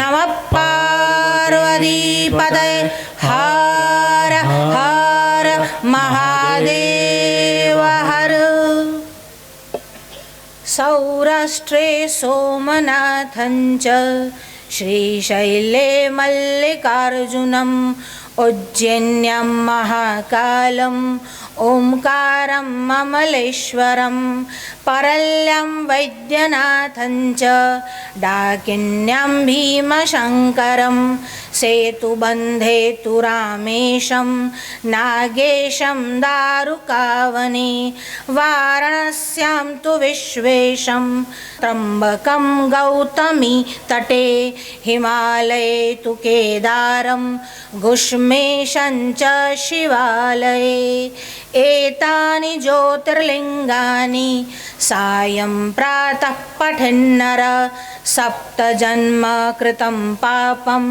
नमः पार्वतीपतये हर हर महादेव हर। सौराष्ट्रे सोमनाथं च श्रीशैले मल्लिकार्जुनम् उज्जैन्यां महाकालं ओंकारं ममलेश्वरं परल्यां वैद्यनाथं च डाकिन्यां भीमशङ्करं सेतुबन्धे तु रामेशं नागेशं दारुकावने वाराणस्यां तु विश्वेशं त्र्यम्बकं गौतमी तटे हिमालये तु केदारं घुष्मेशं च शिवालये एतानि ज्योतिर्लिङ्गानि सायं प्रातः पठन्नर सप्तजन्म कृतं पापं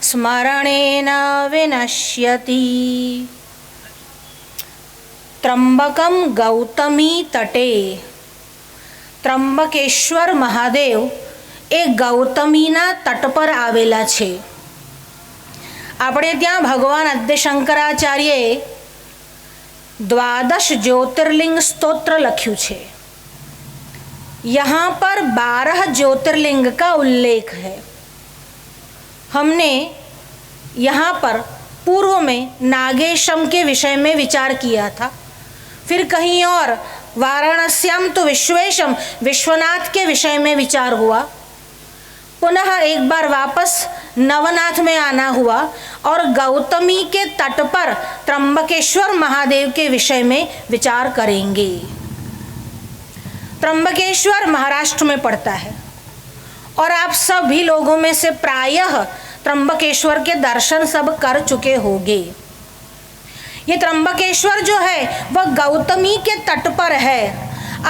स्मरणेन विनश्यति। त्र्यंबकम गौतमी तटे। ત્રંબકેશ્વર મહાદેવ એ ગૌતમીના તટ પર આવેલા છે। આપણે ત્યાં ભગવાન આદ્ય શંકરાચાર્યએ द्वादश ज्योतिर्लिंग स्तोत्र लख्यू छे। यहाँ पर 12 ज्योतिर्लिंग का उल्लेख है। हमने यहाँ पर पूर्व में नागेशम के विषय में विचार किया था, फिर कहीं और वाराणस्याम तो विश्वेशम विश्वनाथ के विषय में विचार हुआ, पुनः एक बार वापस नवनाथ में आना हुआ और गौतमी के तट पर त्र्यंबकेश्वर महादेव के विषय में विचार करेंगे। त्र्यंबकेश्वर महाराष्ट्र में पड़ता है और आप सभी लोगों में से प्रायः त्र्यंबकेश्वर के दर्शन सब कर चुके होंगे। ये त्र्यंबकेश्वर जो है वह गौतमी के तट पर है।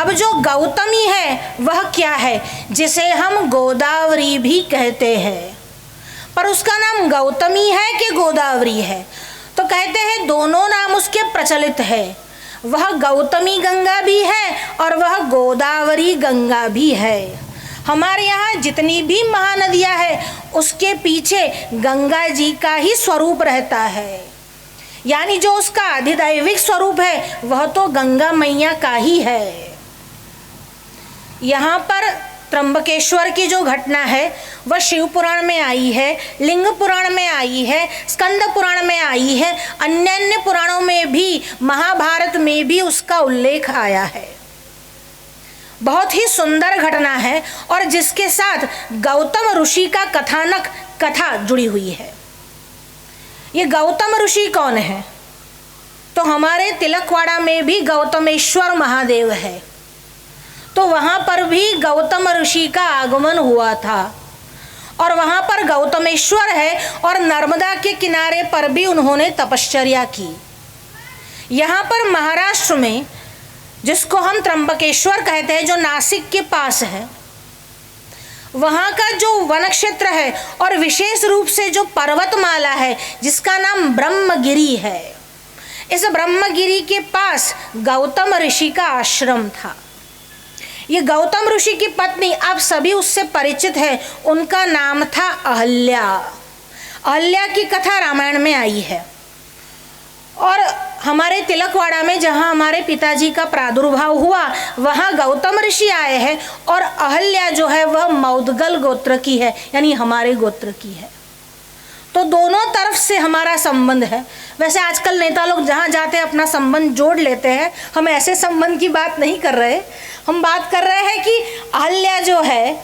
अब जो गौतमी है वह क्या है, जिसे हम गोदावरी भी कहते हैं, पर उसका नाम गौतमी है कि गोदावरी है, तो कहते हैं दोनों नाम उसके प्रचलित है। वह गौतमी गंगा भी है और वह गोदावरी गंगा भी है। हमारे यहाँ जितनी भी महानदियाँ हैं उसके पीछे गंगा जी का ही स्वरूप रहता है, यानी जो उसका अधिदैविक स्वरूप है वह तो गंगा मैया का ही है। यहाँ पर त्र्यंबकेश्वर की जो घटना है वह शिव पुराण में आई है, लिंग पुराण में आई है, स्कंद पुराण में आई है, अन्य अन्य पुराणों में भी, महाभारत में भी उसका उल्लेख आया है। बहुत ही सुंदर घटना है और जिसके साथ गौतम ऋषि का कथा जुड़ी हुई है। ये गौतम ऋषि कौन है? तो हमारे तिलकवाड़ा में भी गौतमेश्वर महादेव है, तो वहाँ पर भी गौतम ऋषि का आगमन हुआ था और वहाँ पर गौतमेश्वर है और नर्मदा के किनारे पर भी उन्होंने तपश्चर्या की। यहाँ पर महाराष्ट्र में जिसको हम त्र्यंबकेश्वर कहते हैं, जो नासिक के पास है, वहाँ का जो वन क्षेत्र है और विशेष रूप से जो पर्वतमाला है जिसका नाम ब्रह्मगिरी है, इस ब्रह्मगिरी के पास गौतम ऋषि का आश्रम था। ये गौतम ऋषि की पत्नी, आप सभी उससे परिचित हैं, उनका नाम था अहल्या। अहल्या की कथा रामायण में आई है और हमारे तिलकवाड़ा में जहाँ हमारे पिताजी का प्रादुर्भाव हुआ वहाँ गौतम ऋषि आए हैं और अहल्या जो है वह मौदगल गोत्र की है, यानी हमारे गोत्र की है। तो दोनों तरफ से हमारा संबंध है। वैसे आजकल नेता लोग जहाँ जाते हैं अपना संबंध जोड़ लेते हैं, हम ऐसे संबंध की बात नहीं कर रहे। हम बात कर रहे हैं कि अहल्या जो है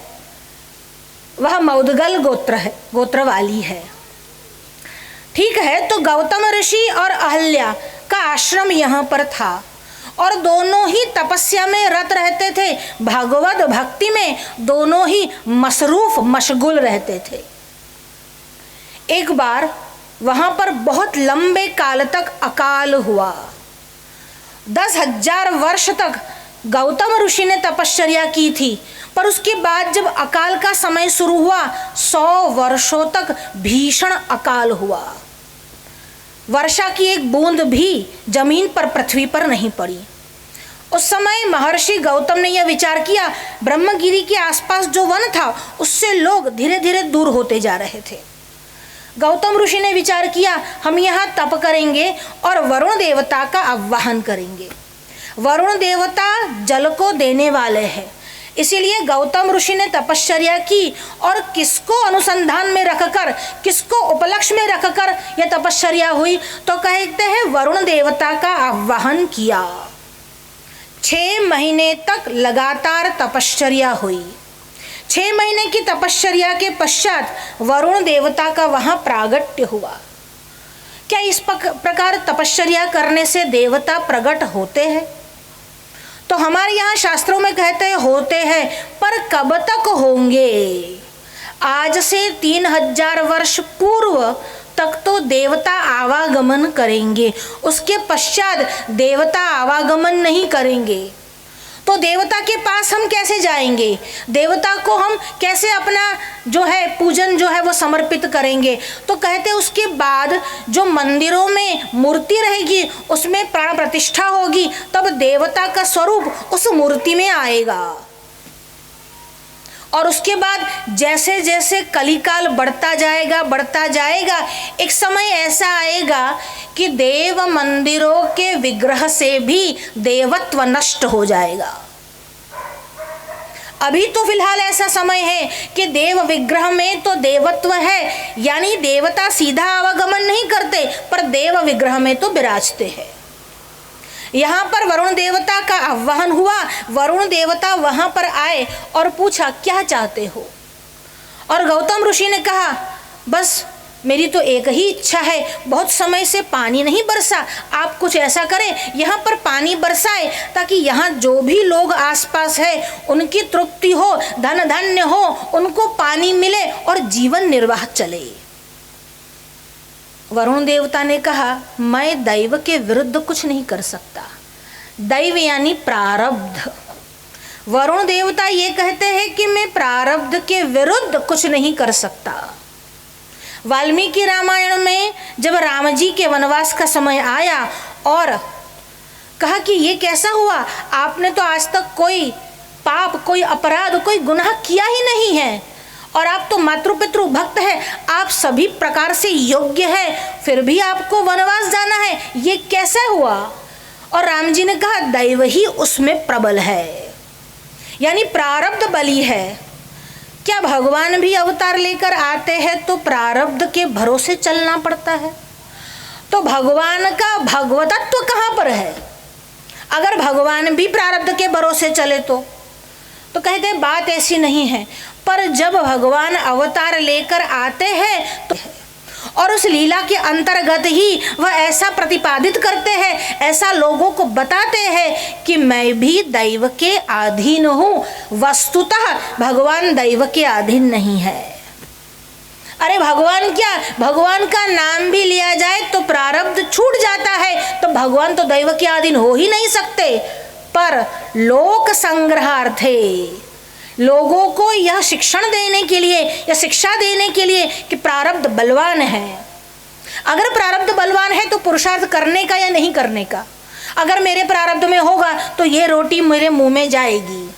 वह मौदगल गोत्र वाली है। ठीक है, तो गौतम ऋषि और अहल्या का आश्रम यहाँ पर था और दोनों ही तपस्या में रत रहते थे, भगवत भक्ति में दोनों ही मशगूल रहते थे। एक बार वहाँ पर बहुत लंबे काल तक अकाल हुआ। 10,000 वर्ष तक गौतम ऋषि ने तपश्चर्या की थी, पर उसके बाद जब अकाल का समय शुरू हुआ 100 वर्षों तक भीषण अकाल हुआ। वर्षा की एक बूंद भी जमीन पर, पृथ्वी पर नहीं पड़ी उस समय महर्षि गौतम ने यह विचार किया, ब्रह्मगिरी के आसपास जो वन था उससे लोग धीरे धीरे दूर होते जा रहे थे। गौतम ऋषि ने विचार किया, हम यहाँ तप करेंगे और वरुण देवता का आवाहन करेंगे। वरुण देवता जल को देने वाले हैं, इसीलिए गौतम ऋषि ने तपश्चर्या की और किसको अनुसंधान में रखकर, किसको उपलक्ष्य में रखकर यह तपश्चर्या हुई, तो कहते हैं वरुण देवता का आवाहन किया। 6 महीने तक लगातार तपश्चर्या हुई। 6 महीने की तपश्चर्या के पश्चात वरुण देवता का वहां प्रागट्य हुआ। क्या इस प्रकार तपश्चर्या करने से देवता प्रकट होते हैं? तो हमारे यहाँ शास्त्रों में कहते हैं होते हैं, पर कब तक होंगे? आज से 3000 वर्ष पूर्व तक तो देवता आवागमन करेंगे, उसके पश्चात देवता आवागमन नहीं करेंगे। तो देवता के पास हम कैसे जाएंगे? देवता को हम कैसे अपना जो है पूजन जो है वो समर्पित करेंगे? तो कहते उसके बाद जो मंदिरों में मूर्ति रहेगी उसमें प्राण प्रतिष्ठा होगी, तब देवता का स्वरूप उस मूर्ति में आएगा। और उसके बाद जैसे जैसे कलिकाल बढ़ता जाएगा, एक समय ऐसा आएगा कि देव मंदिरों के विग्रह से भी देवत्व नष्ट हो जाएगा। अभी तो फिलहाल ऐसा समय है कि देव विग्रह में तो देवत्व है, यानी देवता सीधा आवागमन नहीं करते, पर देव विग्रह में तो विराजते हैं। यहाँ पर वरुण देवता का आह्वान हुआ। वरुण देवता वहां पर आए और पूछा, क्या चाहते हो? और गौतम ऋषि ने कहा, बस मेरी तो एक ही इच्छा है, बहुत समय से पानी नहीं बरसा, आप कुछ ऐसा करें यहाँ पर पानी बरसाए, ताकि यहाँ जो भी लोग आसपास है उनकी तृप्ति हो, धन धान्य हो, उनको पानी मिले और जीवन निर्वाह चले। वरुण देवता ने कहा, मैं दैव के विरुद्ध कुछ नहीं कर सकता। दैव यानी प्रारब्ध। वरुण देवता ये कहते हैं कि मैं प्रारब्ध के विरुद्ध कुछ नहीं कर सकता। वाल्मीकि रामायण में जब राम जी के वनवास का समय आया और कहा कि ये कैसा हुआ, आपने तो आज तक कोई पाप, कोई अपराध, कोई गुनाह किया ही नहीं है, और आप तो मातृपितृ भक्त है, आप सभी प्रकार से योग्य है, फिर भी आपको वनवास जाना है, ये कैसा हुआ? और राम जी ने कहा, दैव ही उसमें प्रबल है, यानी प्रारब्ध बली है। क्या भगवान भी अवतार लेकर आते हैं तो प्रारब्ध के भरोसे चलना पड़ता है? तो भगवान का भगवतत्व कहाँ पर है? अगर भगवान भी प्रारब्ध के भरोसे चले तो कहते हैं बात ऐसी नहीं है। पर जब भगवान अवतार लेकर आते हैं तो और उस लीला के अंतर्गत ही वह ऐसा प्रतिपादित करते हैं, ऐसा लोगों को बताते हैं कि मैं भी दैव के अधीन हूँ। वस्तुतः भगवान दैव के अधीन नहीं है। अरे भगवान क्या, भगवान का नाम भी लिया जाए तो प्रारब्ध छूट जाता है, तो भगवान तो दैव के अधीन हो ही नहीं सकते। पर लोक संग्रहार्थे, लोगों को यह शिक्षण देने के लिए या शिक्षा देने के लिए कि प्रारब्ध बलवान है। अगर प्रारब्ध बलवान है तो पुरुषार्थ करने का या नहीं करने का? अगर मेरे प्रारब्ध में होगा तो ये रोटी मेरे मुंह में जाएगी।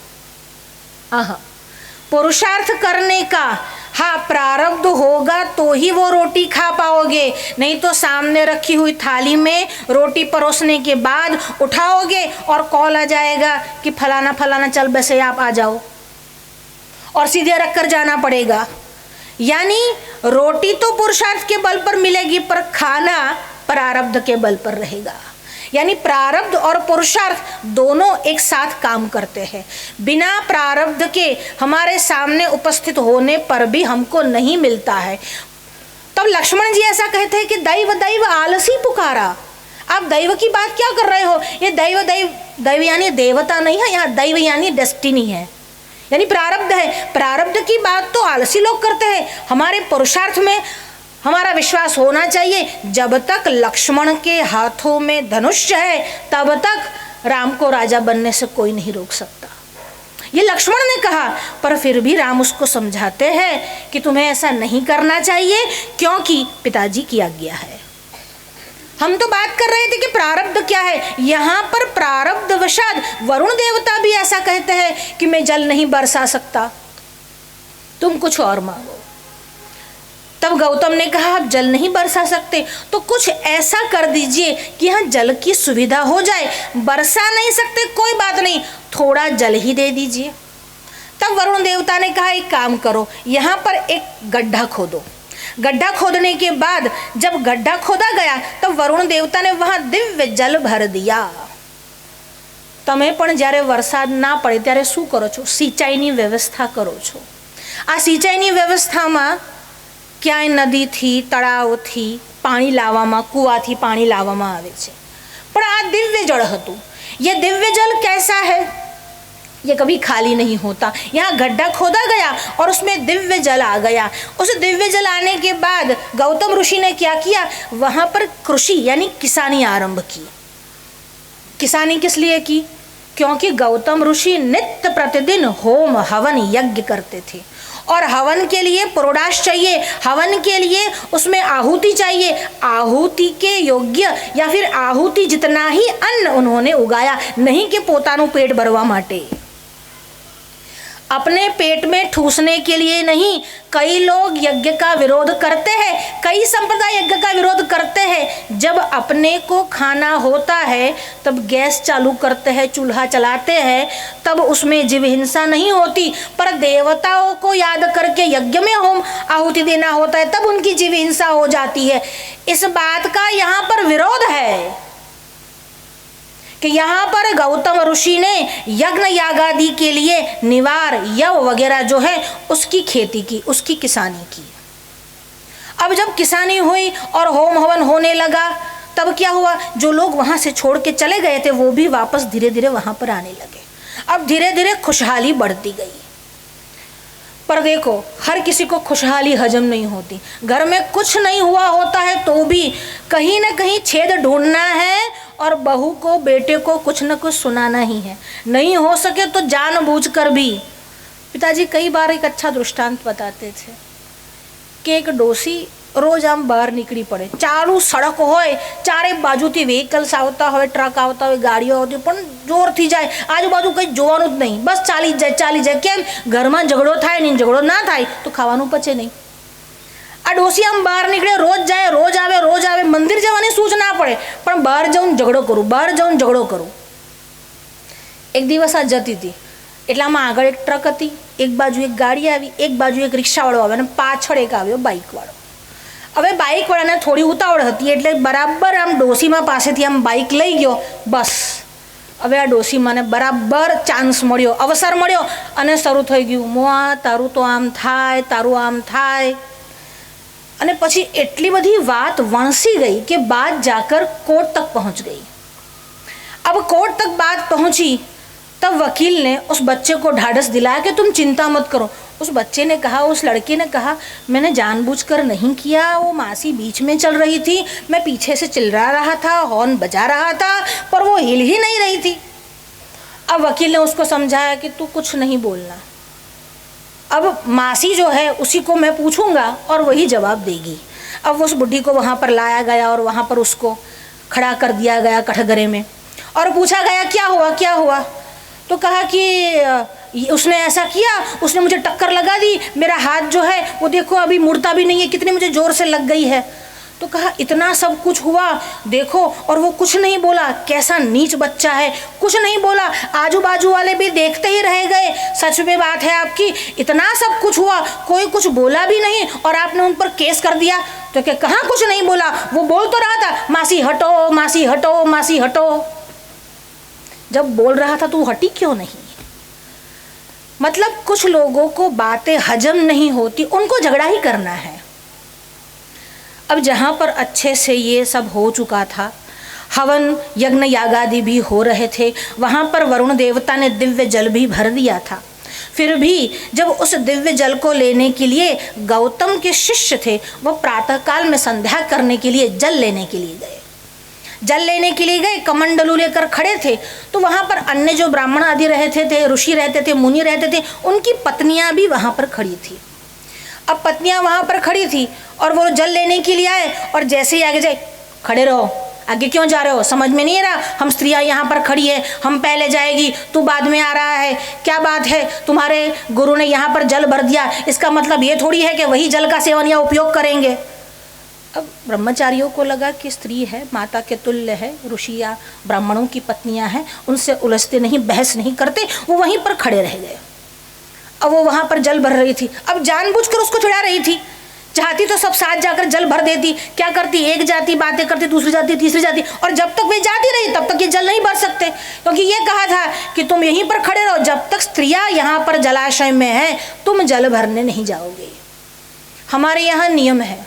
पुरुषार्थ करने का, हाँ, प्रारब्ध होगा तो ही वो रोटी खा पाओगे, नहीं तो सामने रखी हुई थाली में रोटी परोसने के बाद उठाओगे और कॉल आ जाएगा कि फलाना फलाना चल बसे आप आ जाओ, और सीधे रख कर जाना पड़ेगा। यानी रोटी तो पुरुषार्थ के बल पर मिलेगी, पर खाना प्रारब्ध के बल पर रहेगा। यानी प्रारब्ध और पुरुषार्थ दोनों एक साथ काम करते हैं। बिना प्रारब्ध के हमारे सामने उपस्थित होने पर भी हमको नहीं मिलता है। तब लक्ष्मण जी ऐसा कहते हैं कि दैव दैव आलसी पुकारा। आप दैव की बात क्या कर रहे हो? ये दैव दैव दैव यानी देवता नहीं है, यहाँ दैव यानी डेस्टिनी है, यानी प्रारब्ध है। प्रारब्ध की बात तो आलसी लोग करते हैं। हमारे पुरुषार्थ में हमारा विश्वास होना चाहिए। जब तक लक्ष्मण के हाथों में धनुष है तब तक राम को राजा बनने से कोई नहीं रोक सकता, ये लक्ष्मण ने कहा। पर फिर भी राम उसको समझाते हैं कि तुम्हें ऐसा नहीं करना चाहिए, क्योंकि पिताजी की आज्ञा है। हम तो बात कर रहे थे कि प्रारब्ध क्या है। यहाँ पर प्रारब्ध वशात वरुण देवता भी ऐसा कहते हैं कि मैं जल नहीं बरसा सकता, तुम कुछ और मांगो। तब गौतम ने कहा आप जल नहीं बरसा सकते तो कुछ ऐसा कर दीजिए कि यहाँ जल की सुविधा हो जाए। बरसा नहीं सकते कोई बात नहीं, थोड़ा जल ही दे दीजिए। तब वरुण देवता ने कहा एक काम करो, यहाँ पर एक गड्ढा खोदो। गड्ढा खोदने के बाद जब गड्ढा खोदा गया तब वरुण देवता ने वहां दिव्य जल भर दिया। તમે પણ જ્યારે વરસાદ ના પડે ત્યારે શું કરો છો? સિંચાઈની વ્યવસ્થા કરો છો। આ સિંચાઈની વ્યવસ્થામાં ક્યાંય નદીથી તળાવથી પાણી લાવવામાં, કૂવાથી પાણી લાવવામાં આવે છે, પણ આ દિવ્ય જળ હતું। ये दिव्य जल कैसा है? ये कभी खाली नहीं होता। यहाँ गड्ढा खोदा गया और उसमें दिव्य जल आ गया। उस दिव्य जल आने के बाद गौतम ऋषि ने क्या किया, वहाँ पर कृषि यानी किसानी आरंभ की। किसानी किस लिए की? क्योंकि गौतम ऋषि नित्य प्रतिदिन होम हवन यज्ञ करते थे और हवन के लिए पुरोडाश चाहिए, हवन के लिए उसमें आहुति चाहिए। आहुति के योग्य या फिर आहुति जितना ही अन्न उन्होंने उगाया, नहीं कि पोताનું पेट भरवा माटे, अपने पेट में ठूसने के लिए नहीं। कई लोग यज्ञ का विरोध करते हैं, कई संप्रदाय यज्ञ का विरोध करते हैं। जब अपने को खाना होता है तब गैस चालू करते हैं, चूल्हा चलाते हैं, तब उसमें जीव हिंसा नहीं होती। पर देवताओं को याद करके यज्ञ में होम आहुति देना होता है, तब उनकी जीव हिंसा हो जाती है। इस बात का यहाँ पर विरोध है कि यहाँ पर गौतम ऋषि ने यज्ञ यागादि के लिए निवार यव वगैरह जो है उसकी खेती की, उसकी किसानी की। अब जब किसानी हुई और होम हवन होने लगा तब क्या हुआ, जो लोग वहाँ से छोड़ के चले गए थे वो भी वापस धीरे धीरे वहाँ पर आने लगे। अब धीरे धीरे खुशहाली बढ़ती गई। पर देखो हर किसी को खुशहाली हजम नहीं होती। घर में कुछ नहीं हुआ होता है तो भी कहीं ना कहीं छेद ढूंढना है और बहू को, बेटे को कुछ न कुछ सुनाना ही है। नहीं हो सके तो जानबूझकर भी। पिताजी कई बार एक अच्छा दृष्टांत बताते थे कि एक डोसी रोज आम बहार निकली पड़े, चालू सड़क होय, चारे बाजुथी व्हीकल्स आवता होय, ट्रक आवता होय, गाड़ियों होती पण जोरथी जाए, आजूबाजू कंई जोवानुं ज नहीं, बस चाली जाए। केम? घरमां झगड़ो थाय नहीं, झगड़ो ना थाय तो खावानुं पचे नहीं। आ डोसी आम बहार निकळे, रोज जाए, रोज आवे, मंदिर जवानी सूझ ना पड़े पण बहार जईने झगड़ो करूं। एक दिवस आ जती थी એટલામાં આગળ એક ટ્રક હતી, એક બાજુ એક ગાડી આવી, એક બાજુ એક રિક્ષાવાળો આવે અને પાછળ એક આવ્યો બાઇકવાળો। હવે બાઇકવાળાને થોડી ઉતાવળ હતી એટલે બરાબર આમ ડોસીમા પાસેથી આમ બાઇક લઈ ગયો। બસ હવે આ ડોસીમાને બરાબર ચાન્સ મળ્યો, અવસર મળ્યો અને શરૂ થઈ ગયું, મોઆ તારું તો આમ થાય, તારું આમ થાય। અને પછી એટલી બધી વાત વણસી ગઈ कि बात जाकर कोर्ट तक पहुंच गई। अब कोर्ट तक बात पहुंची तब वकील ने उस बच्चे को ढाढ़स दिलाया कि तुम चिंता मत करो। उस बच्चे ने कहा, उस लड़के ने कहा, मैंने जानबूझकर नहीं किया, वो मासी बीच में चल रही थी, मैं पीछे से चिल्ला रहा था, हॉर्न बजा रहा था, पर वो हिल ही नहीं रही थी। अब वकील ने उसको समझाया कि तू कुछ नहीं बोलना, अब मासी जो है उसी को मैं पूछूंगा और वही जवाब देगी। अब उस बुढ़ी को वहाँ पर लाया गया और वहाँ पर उसको खड़ा कर दिया गया कठघरे में और पूछा गया क्या हुआ। तो कहा कि उसने ऐसा किया, उसने मुझे टक्कर लगा दी, मेरा हाथ जो है वो देखो अभी मुड़ता भी नहीं है, कितनी मुझे जोर से लग गई है। तो कहा इतना सब कुछ हुआ देखो, और वो कुछ नहीं बोला। कैसा नीच बच्चा है, कुछ नहीं बोला। आजू बाजू वाले भी देखते ही रह गए। सच में बात है आपकी, इतना सब कुछ हुआ, कोई कुछ बोला भी नहीं और आपने उन पर केस कर दिया। तो क्या कहाँ कुछ नहीं बोला, वो बोल तो रहा था मासी हटो, मासी हटो, मासी हटो। जब बोल रहा था तो हटी क्यों नहीं? मतलब कुछ लोगों को बातें हजम नहीं होती, उनको झगड़ा ही करना है। अब जहाँ पर अच्छे से ये सब हो चुका था, हवन यज्ञ यागादि भी हो रहे थे, वहाँ पर वरुण देवता ने दिव्य जल भी भर दिया था। फिर भी जब उस दिव्य जल को लेने के लिए गौतम के शिष्य थे, वह प्रातःकाल में संध्या करने के लिए जल लेने के लिए गए। जल लेने के लिए गए, कमंडलू लेकर खड़े थे। तो वहाँ पर अन्य जो ब्राह्मण आदि रहते थे, ऋषि रहते थे, मुनि रहते थे, उनकी पत्नियाँ भी वहाँ पर खड़ी थी। अब पत्नियाँ वहाँ पर खड़ी थी और वो जल लेने के लिए आए और जैसे ही आगे जाए, खड़े रहो, आगे क्यों जा रहे हो, समझ में नहीं आ रहा, हम स्त्रियां यहाँ पर खड़ी है, हम पहले जाएगी, तू बाद में आ रहा है, क्या बात है, तुम्हारे गुरु ने यहाँ पर जल भर दिया, इसका मतलब ये थोड़ी है कि वही जल का सेवन या उपयोग करेंगे। अब ब्रह्मचारियों को लगा कि स्त्री है, माता के तुल्य है, ऋषि या ब्राह्मणों की पत्नियां हैं, उनसे उलझते नहीं, बहस नहीं करते, वो वहीं पर खड़े रह गए। अब वो वहां पर जल भर रही थी, अब जानबूझकर उसको चिढ़ा रही थी, चाहती तो सब साथ जाकर जल भर देती, क्या करती, एक जाती बातें करती, दूसरी जाती, तीसरी जाती, और जब तक वे जाती रही तब तक ये जल नहीं भर सकते, क्योंकि ये कहा था कि तुम यहीं पर खड़े रहो, जब तक स्त्रियां यहाँ पर जलाशय में हैं तुम जल भरने नहीं जाओगे। हमारे यहाँ नियम है,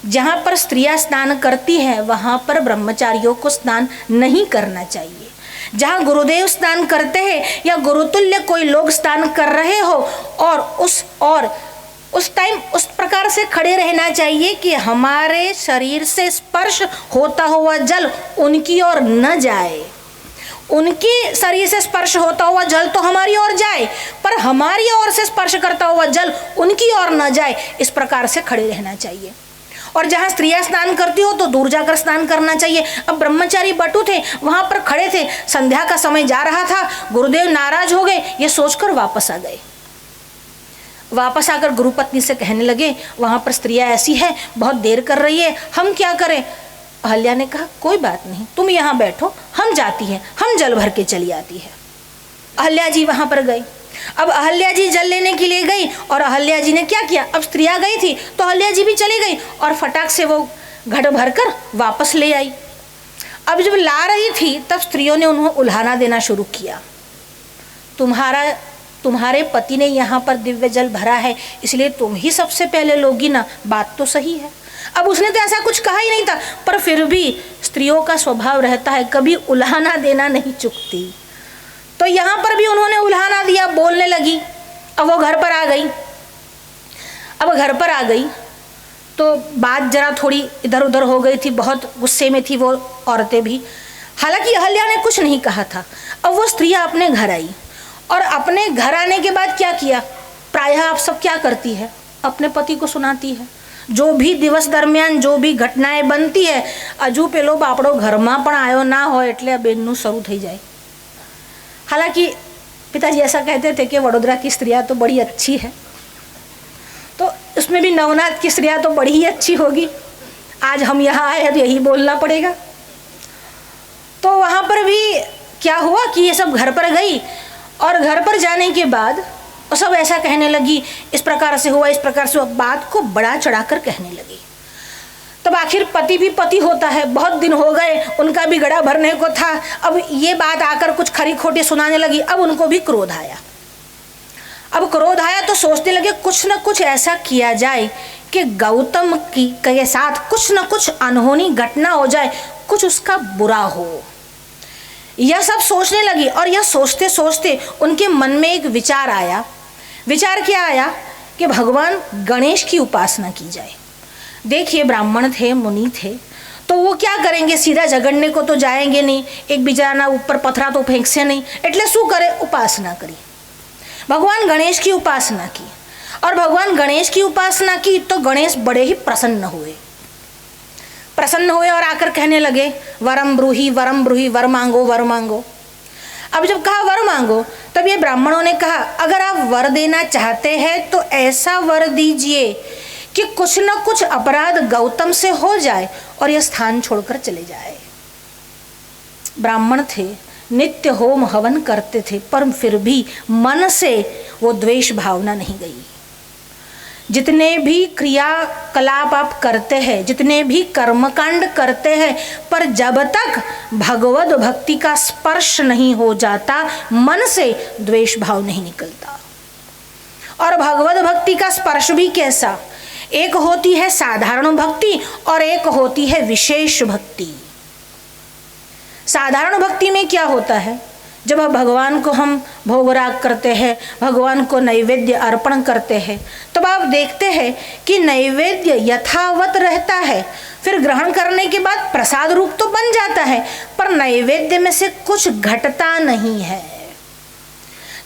जहाँ पर स्त्रियां स्नान करती हैं वहाँ पर ब्रह्मचारियों को स्नान नहीं करना चाहिए। जहाँ गुरुदेव स्नान करते हैं या गुरुतुल्य कोई लोग स्नान कर रहे हो और उस टाइम उस प्रकार से खड़े रहना चाहिए कि हमारे शरीर से स्पर्श होता हुआ जल उनकी ओर न जाए। उनकी शरीर से स्पर्श होता हुआ जल तो हमारी ओर जाए, पर हमारी ओर से स्पर्श करता हुआ जल उनकी ओर न जाए, इस प्रकार से खड़े रहना चाहिए। और जहाँ स्त्रियां स्नान करती हो तो दूर जाकर स्नान करना चाहिए। अब ब्रह्मचारी बटू थे, वहां पर खड़े थे, संध्या का समय जा रहा था, गुरुदेव नाराज हो गए, ये सोचकर वापस आ गए। वापस आकर गुरुपत्नी से कहने लगे, वहां पर स्त्रियां ऐसी है, बहुत देर कर रही है, हम क्या करें। अहल्या ने कहा, कोई बात नहीं, तुम यहाँ बैठो, हम जाती हैं, हम जल भर के चली आती है। अहल्या जी वहां पर गई। अब अहल्या जी जल लेने के लिए गई और अहल्या जी ने क्या किया, अब स्त्रियां गई थी तो अहल्या जी भी चली गई और फटाक से वो घट भरकर वापस ले आई। अब जब ला रही थी तब स्त्रियों ने उन्हें उल्हाना देना शुरू किया, तुम्हारे पति ने यहाँ पर दिव्य जल भरा है, इसलिए तुम ही सबसे पहले लोगी ना, बात तो सही है। अब उसने तो ऐसा कुछ कहा ही नहीं था, पर फिर भी स्त्रियों का स्वभाव रहता है, कभी उल्हाना देना नहीं चूकती। तो यहाँ पर भी उन्होंने उल्हाना दिया, बोलने लगी। अब वो घर पर आ गई। अब घर पर आ गई तो बात जरा थोड़ी इधर उधर हो गई थी, बहुत गुस्से में थी वो औरतें भी। हालांकि अहल्या ने कुछ नहीं कहा था। अब वो स्त्रियाँ अपने घर आई और अपने घर आने के बाद क्या किया, प्रायः आप सब क्या करती है, अपने पति को सुनाती है। जो भी दिवस दरमियान जो भी घटनाएं बनती है, हजू पेलो बापड़ो घરમાં પણ આવ્યો ના હોય એટલે આ બેનનું શરૂ થઈ જાય। हालांकि पिताजी ऐसा कहते थे कि वडोदरा की स्त्रियां तो बड़ी अच्छी है, तो उसमें भी नवनाथ की स्त्रियां तो बड़ी ही अच्छी होगी। आज हम यहाँ आए हैं तो यही बोलना पड़ेगा। तो वहाँ पर भी क्या हुआ कि ये सब घर पर गई और घर पर जाने के बाद वो सब ऐसा कहने लगी, इस प्रकार से हुआ, इस प्रकार से हुआ, बात को बढ़ा चढ़ाकर कहने लगी। तब आखिर पति भी पति होता है, बहुत दिन हो गए, उनका भी गड़ा भरने को था। अब ये बात आकर कुछ खरी खोटी सुनाने लगी। अब उनको भी क्रोध आया। अब क्रोध आया तो सोचने लगे कुछ न कुछ ऐसा किया जाए कि गौतम के साथ कुछ न कुछ अनहोनी घटना हो जाए, कुछ उसका बुरा हो। यह सब सोचने लगी और यह सोचते सोचते उनके मन में एक विचार आया। विचार क्या आया कि भगवान गणेश की उपासना की जाए। देखिए ब्राह्मण थे, मुनि थे, तो वो क्या करेंगे, सीधा झगड़ने को तो जाएंगे नहीं, एक बिचारा ऊपर पथरा तो फेंक से नहीं, એટલે શું करे, उपासना करी। भगवान गणेश की उपासना की और भगवान गणेश की उपासना की तो गणेश बड़े ही प्रसन्न हुए और आकर कहने लगे, वरम ब्रूहि वर मांगो वर मांगो। अब जब कहा वर मांगो, तब ये ब्राह्मणों ने कहा, अगर आप वर देना चाहते हैं तो ऐसा वर दीजिए कि कुछ न कुछ अपराध गौतम से हो जाए और यह स्थान छोड़कर चले जाए। ब्राह्मण थे, नित्य होम हवन करते थे, पर फिर भी मन से वो द्वेष भावना नहीं गई। जितने भी क्रियाकलाप आप करते हैं, जितने भी कर्मकांड करते हैं, पर जब तक भगवत भक्ति का स्पर्श नहीं हो जाता, मन से द्वेष भाव नहीं निकलता। और भगवत भक्ति का स्पर्श भी कैसा, एक होती है साधारण भक्ति और एक होती है विशेष भक्ति। साधारण भक्ति में क्या होता है, जब भगवान को हम भोगराग करते हैं, भगवान को नैवेद्य अर्पण करते हैं, तब आप देखते हैं कि नैवेद्य यथावत रहता है, फिर ग्रहण करने के बाद प्रसाद रूप तो बन जाता है, पर नैवेद्य में से कुछ घटता नहीं है।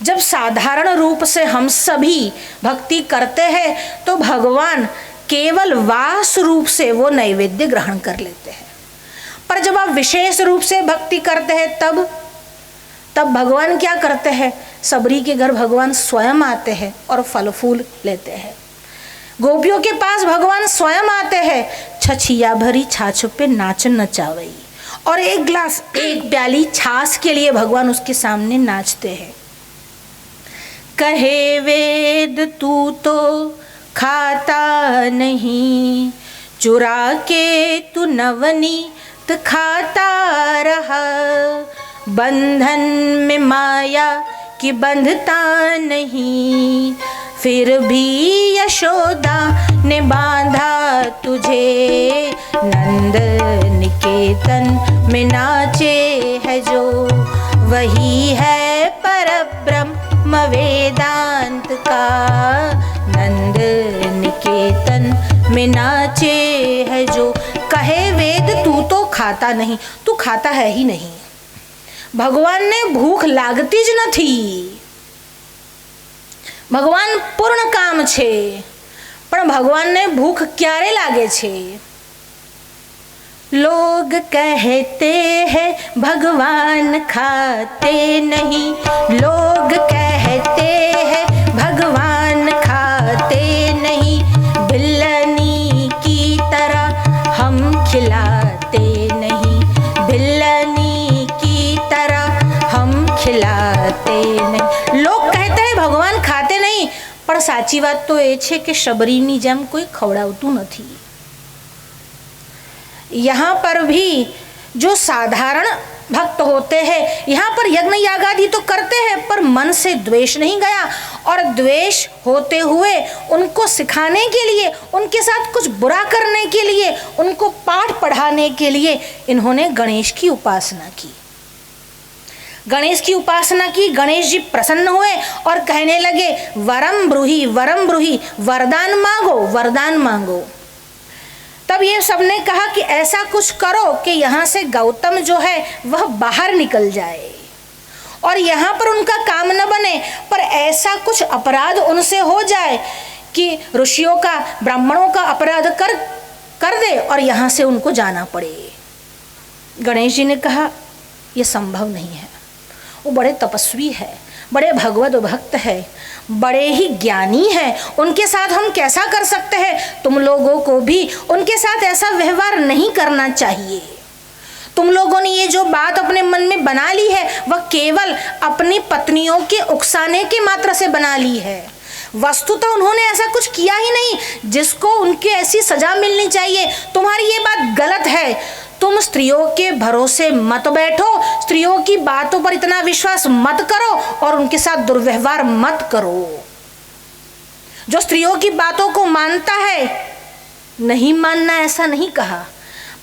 जब साधारण रूप से हम सभी भक्ति करते हैं तो भगवान केवल वास रूप से वो नैवेद्य ग्रहण कर लेते हैं, पर जब आप विशेष रूप से भक्ति करते हैं तब भगवान क्या करते हैं, सबरी के घर भगवान स्वयं आते हैं और फल फूल लेते हैं। गोपियों के पास भगवान स्वयं आते हैं, छछिया भरी छाछ पे नाच नचावई, और एक प्याली छाछ के लिए भगवान उसके सामने नाचते हैं। कहे वेद तू तो खाता नहीं, चुरा के तू नवनीत खाता रहा, बंधन में माया की बंधता नहीं, फिर भी यशोदा ने बांधा तुझे, नंद निकेतन में नाचे है जो, वही है परब्रह्म वेदांत का, नंद निकेतन में नाचे है जो। कहे वेद तू तो खाता नहीं, तू खाता है ही नहीं। भगवान ने भूख लागती ज નથી, ભગવાન પૂર્ણ કામ છે, પણ ભગવાનને ભૂખ ક્યારે લાગે છે? लोग कहते हैं भगवान खाते नहीं, लोग कहते हैं भगवान खाते नहीं, बिल्लनी की तरह हम खिलाते नहीं, बिल्लनी की तरह हम खिलाते नहीं। लोग कहते हैं भगवान खाते नहीं, પણ સાચી વાત તો એ છે કે શબરીની જેમ કોઈ ખવડાવતું નથી। यहाँ पर भी जो साधारण भक्त होते हैं, यहाँ पर यज्ञ यागादि तो करते हैं पर मन से द्वेष नहीं गया, और द्वेष होते हुए उनको सिखाने के लिए, उनके साथ कुछ बुरा करने के लिए, उनको पाठ पढ़ाने के लिए इन्होंने गणेश की उपासना की। गणेश की उपासना की, गणेश जी प्रसन्न हुए और कहने लगे वरम ब्रूहि, वरम ब्रूहि, वरदान मांगो, वरदान मांगो। तब ये सबने कहा कि ऐसा कुछ करो कि यहाँ से गौतम जो है वह बाहर निकल जाए, और यहाँ पर उनका काम न बने, पर ऐसा कुछ अपराध उनसे हो जाए कि ऋषियों का, ब्राह्मणों का अपराध कर दे और यहाँ से उनको जाना पड़े। गणेश जी ने कहा यह संभव नहीं है, वो बड़े तपस्वी है, बड़े भगवत भक्त है, बड़े ही ज्ञानी हैं, उनके साथ हम कैसा कर सकते हैं? तुम लोगों को भी उनके साथ ऐसा व्यवहार नहीं करना चाहिए। तुम लोगों ने ये जो बात अपने मन में बना ली है वह केवल अपनी पत्नियों के उकसाने के मात्र से बना ली है। वस्तुतः उन्होंने ऐसा कुछ किया ही नहीं जिसको उनके ऐसी सजा मिलनी चाहिए। तुम्हारी ये बात गलत है, तुम स्त्रियों के भरोसे मत बैठो, स्त्रियों की बातों पर इतना विश्वास मत करो और उनके साथ दुर्व्यवहार मत करो। जो स्त्रियों की बातों को मानता है, नहीं मानना ऐसा नहीं कहा,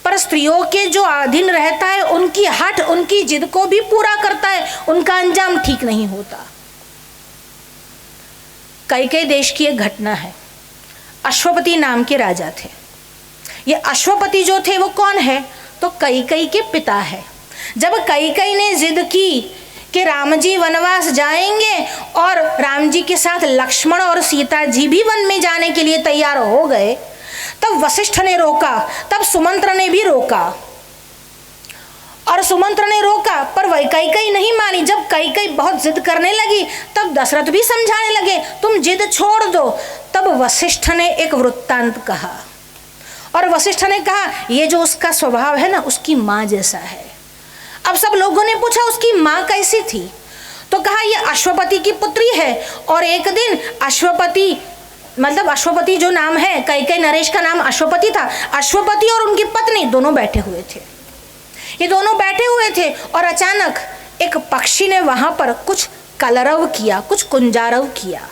पर स्त्रियों के जो अधीन रहता है, उनकी हट, उनकी जिद को भी पूरा करता है, उनका अंजाम ठीक नहीं होता। कई देश की एक घटना है। अश्वपति नाम के राजा थे। ये अश्वपति जो थे वो कौन है? तो कैकेयी के पिता है। जब कैकेयी ने जिद की कि राम जी वनवास जाएंगे और राम जी के साथ लक्ष्मण और सीता जी भी वन में जाने के लिए तैयार हो गए, तब वशिष्ठ ने रोका, तब सुमंत्र ने भी रोका, और सुमंत्र ने रोका पर कैकेयी नहीं मानी। जब कैकेयी बहुत जिद करने लगी तब दशरथ भी समझाने लगे तुम जिद छोड़ दो। तब वशिष्ठ ने एक वृत्तांत कहा, और वशिष्ठ ने कहा ये जो उसका स्वभाव है ना, उसकी माँ जैसा है। अब सब लोगों ने पूछा उसकी माँ कैसी थी? तो कहा ये अश्वपति की पुत्री है। और एक दिन अश्वपति जो नाम है, कैकेयी नरेश का नाम अश्वपति था। अश्वपति और उनकी पत्नी दोनों बैठे हुए थे। ये दोनों बैठे हुए थे और अचानक एक पक्षी ने वहां पर कुछ कलरव किया, कुछ कुंजारव किया।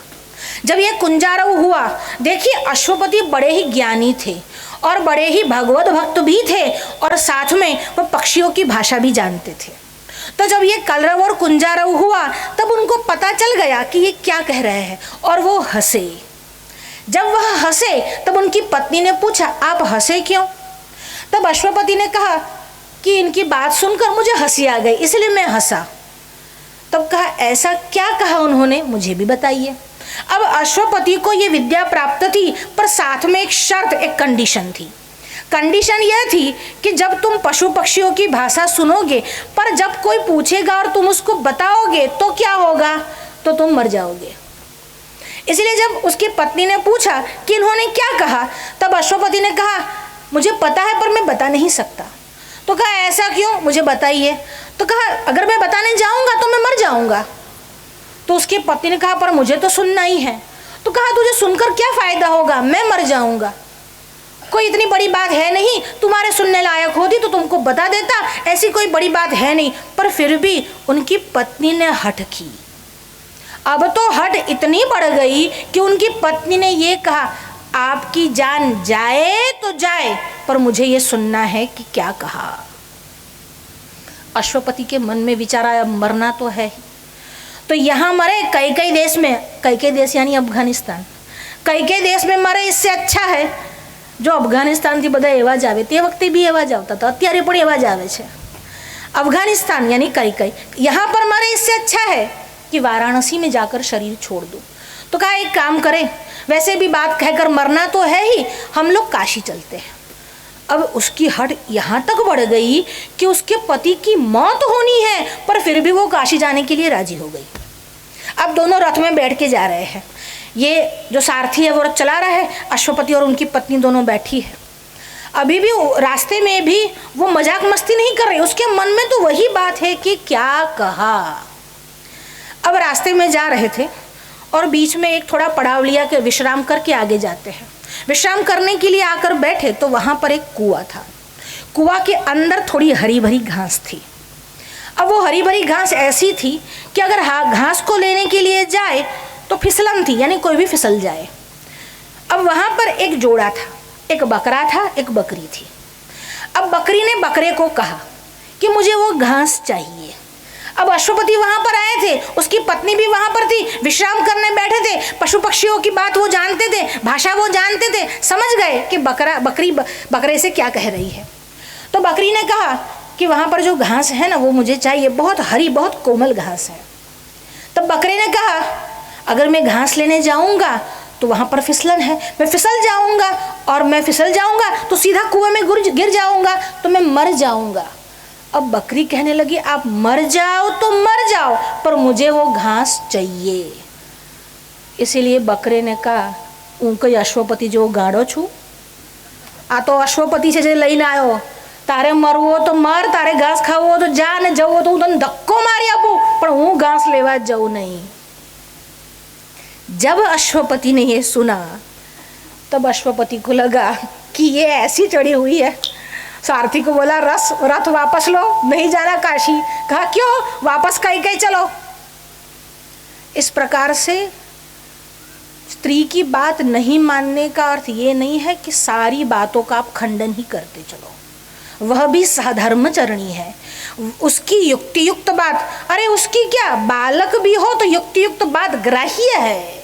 जब ये कुंजारव हुआ, देखिए अश्वपति बड़े ही ज्ञानी थे और बड़े ही भगवत भक्त भी थे, और साथ में वो पक्षियों की भाषा भी जानते थे। तो जब ये कलरव और कुंजारव हुआ तब उनको पता चल गया कि ये क्या कह रहे हैं, और वो हंसे। जब वह हंसे तब उनकी पत्नी ने पूछा आप हंसे क्यों? तब अश्वपति ने कहा कि इनकी बात सुनकर मुझे हंसी आ गई, इसलिए मैं हंसा। तब कहा ऐसा क्या कहा उन्होंने, मुझे भी बताइए। अब अश्वपति को ये विद्या प्राप्त थी, पर साथ में एक शर्त, एक कंडीशन थी। कंडीशन यह थी कि जब तुम पशु पक्षियों की भाषा सुनोगे, पर जब कोई पूछेगा और तुम उसको बताओगे तो क्या होगा, तो तुम मर जाओगे। इसलिए जब उसकी पत्नी ने पूछा कि इन्होंने क्या कहा, तब अश्वपति ने कहा मुझे पता है पर मैं बता नहीं सकता। तो कहा ऐसा क्यों, मुझे बताइए। तो कहा अगर मैं बताने जाऊंगा तो मैं मर जाऊंगा। तो उसकी पत्नी ने कहा पर मुझे तो सुनना ही है। तो कहा तुझे सुनकर क्या फायदा होगा, मैं मर जाऊंगा। कोई इतनी बड़ी बात है नहीं, तुम्हारे सुनने लायक होती तो तुमको बता देता, ऐसी कोई बड़ी बात है नहीं। पर फिर भी उनकी पत्नी ने हठ की। अब तो हट इतनी बढ़ गई कि उनकी पत्नी ने ये कहा आपकी जान जाए तो जाए, पर मुझे ये सुनना है कि क्या कहा। अश्वपति के मन में विचार आया मरना तो है ही, तो यहाँ मरे कई देश में, कई देश यानी अफगानिस्तान, कई देश में मरे इससे अच्छा है जो अफगानिस्तान थी બધા એવા જ આવે, તે વખતે બી એવા જ આવતા હતા, અત્યારે પણ એવા જ આવે છે। अफगानिस्तान यानी कई यहाँ पर मरे इससे अच्छा है कि वाराणसी में जाकर शरीर छोड़ दूँ। तो कहा एक काम करें, वैसे भी बात कहकर मरना तो है ही, हम लोग काशी चलते हैं। अब उसकी हट यहाँ तक बढ़ गई कि उसके पति की मौत होनी है, पर फिर भी वो काशी जाने के लिए राजी हो गई। अब दोनों रथ में बैठ के जा रहे हैं। ये जो सारथी है वो रथ चला रहा है, अश्वपति और उनकी पत्नी दोनों बैठी है। अभी भी रास्ते में भी वो मजाक मस्ती नहीं कर रहे, उसके मन में तो वही बात है कि क्या कहा। अब रास्ते में जा रहे थे और बीच में एक थोड़ा पड़ाव लिया कि विश्राम करके आगे जाते हैं। विश्राम करने के लिए आकर बैठे तो वहाँ पर एक कुआं था। कुआं के अंदर थोड़ी हरी भरी घास थी। अब वो हरी भरी घास ऐसी थी कि अगर घास को लेने के लिए जाए तो फिसलन थी, यानी कोई भी फिसल जाए। अब वहाँ पर एक जोड़ा था, एक बकरा था, एक बकरी थी। अब बकरी ने बकरे को कहा कि मुझे वो घास चाहिए। अब अश्वपति वहाँ पर आए थे, उसकी पत्नी भी वहाँ पर थी, विश्राम करने बैठे थे। पशु पक्षियों की बात वो जानते थे, भाषा वो जानते थे, समझ गए कि बकरी बकरे से क्या कह रही है। तो बकरी ने कहा कि वहाँ पर जो घास है ना वो मुझे चाहिए, बहुत हरी बहुत कोमल घास है। तब बकरे ने कहा अगर मैं घास लेने जाऊँगा तो वहाँ पर फिसलन है, मैं फिसल जाऊँगा, और मैं फिसल जाऊँगा तो सीधा कुएं में गिर जाऊँगा, तो मैं मर जाऊँगा। अब बकरी कहने लगी आप मर जाओ तो मर जाओ, पर मुझे वो घास चाहिए। इसीलिए बकरे ने कहा उनके अश्वपति जो गाड़ो छू, आ तो अश्वपति से लईने आयो, तारे मरवो तो मर, तारे घास खावो तो जा, ने जवो तो तने धक्को मारी आपू, पर हूँ घास लेवा जाऊँ नहीं। जब अश्वपति ने ये सुना तब अश्वपति को लगा कि ये ऐसी चढ़ी हुई है। सारथी को बोला रथ वापस लो, नहीं जाना काशी। कहा क्यों, वापस कहीं चलो। इस प्रकार से स्त्री की बात नहीं मानने का अर्थ ये नहीं है कि सारी बातों का आप खंडन ही करते चलो, वह भी सहधर्मचरणी है। उसकी युक्तियुक्त बात, अरे उसकी क्या, बालक भी हो तो युक्तियुक्त बात ग्राह्य है,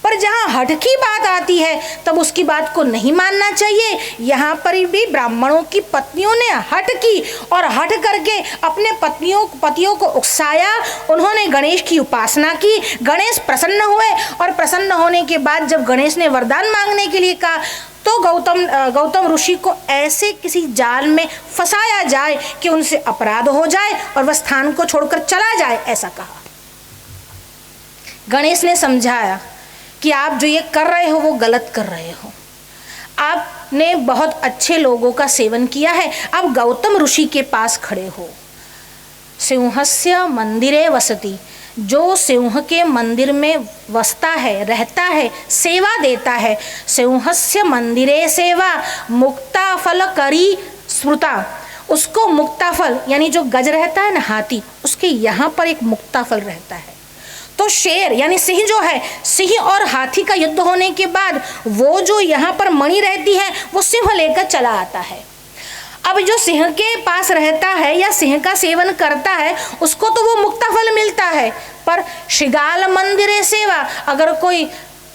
पर जहाँ हठ की बात आती है तब उसकी बात को नहीं मानना चाहिए। यहाँ पर भी ब्राह्मणों की पत्नियों ने हठ की और हठ करके अपने पतियों को उकसाया। उन्होंने गणेश की उपासना की, गणेश प्रसन्न हुए, और प्रसन्न होने के बाद जब गणेश ने वरदान मांगने के लिए कहा तो गौतम ऋषि को ऐसे किसी जाल में फंसाया जाए कि उनसे अपराध हो जाए और वह स्थान को छोड़कर चला जाए, ऐसा कहा। गणेश ने समझाया कि आप जो ये कर रहे हो वो गलत कर रहे हो, आपने बहुत अच्छे लोगों का सेवन किया है, आप गौतम ऋषि के पास खड़े हो। सिंहस्य मंदिरे वसति, जो सिंह के मंदिर में वसता है, रहता है, सेवा देता है। सिंहस्य मंदिरे सेवा मुक्ता फल करी स्मृता, उसको मुक्ता फल यानी जो गज रहता है ना हाथी, उसके यहाँ पर एक मुक्ता फल रहता है। तो शेर यानी सिंह जो है, सिंह और हाथी का युद्ध होने के बाद वो जो यहाँ पर मणि रहती है वो सिंह लेकर चला आता है। अब जो सिंह के पास रहता है या सिंह का सेवन करता है उसको तो वो मुक्ता फल मिलता है, पर श्रृगाल मंदिरे सेवा, अगर कोई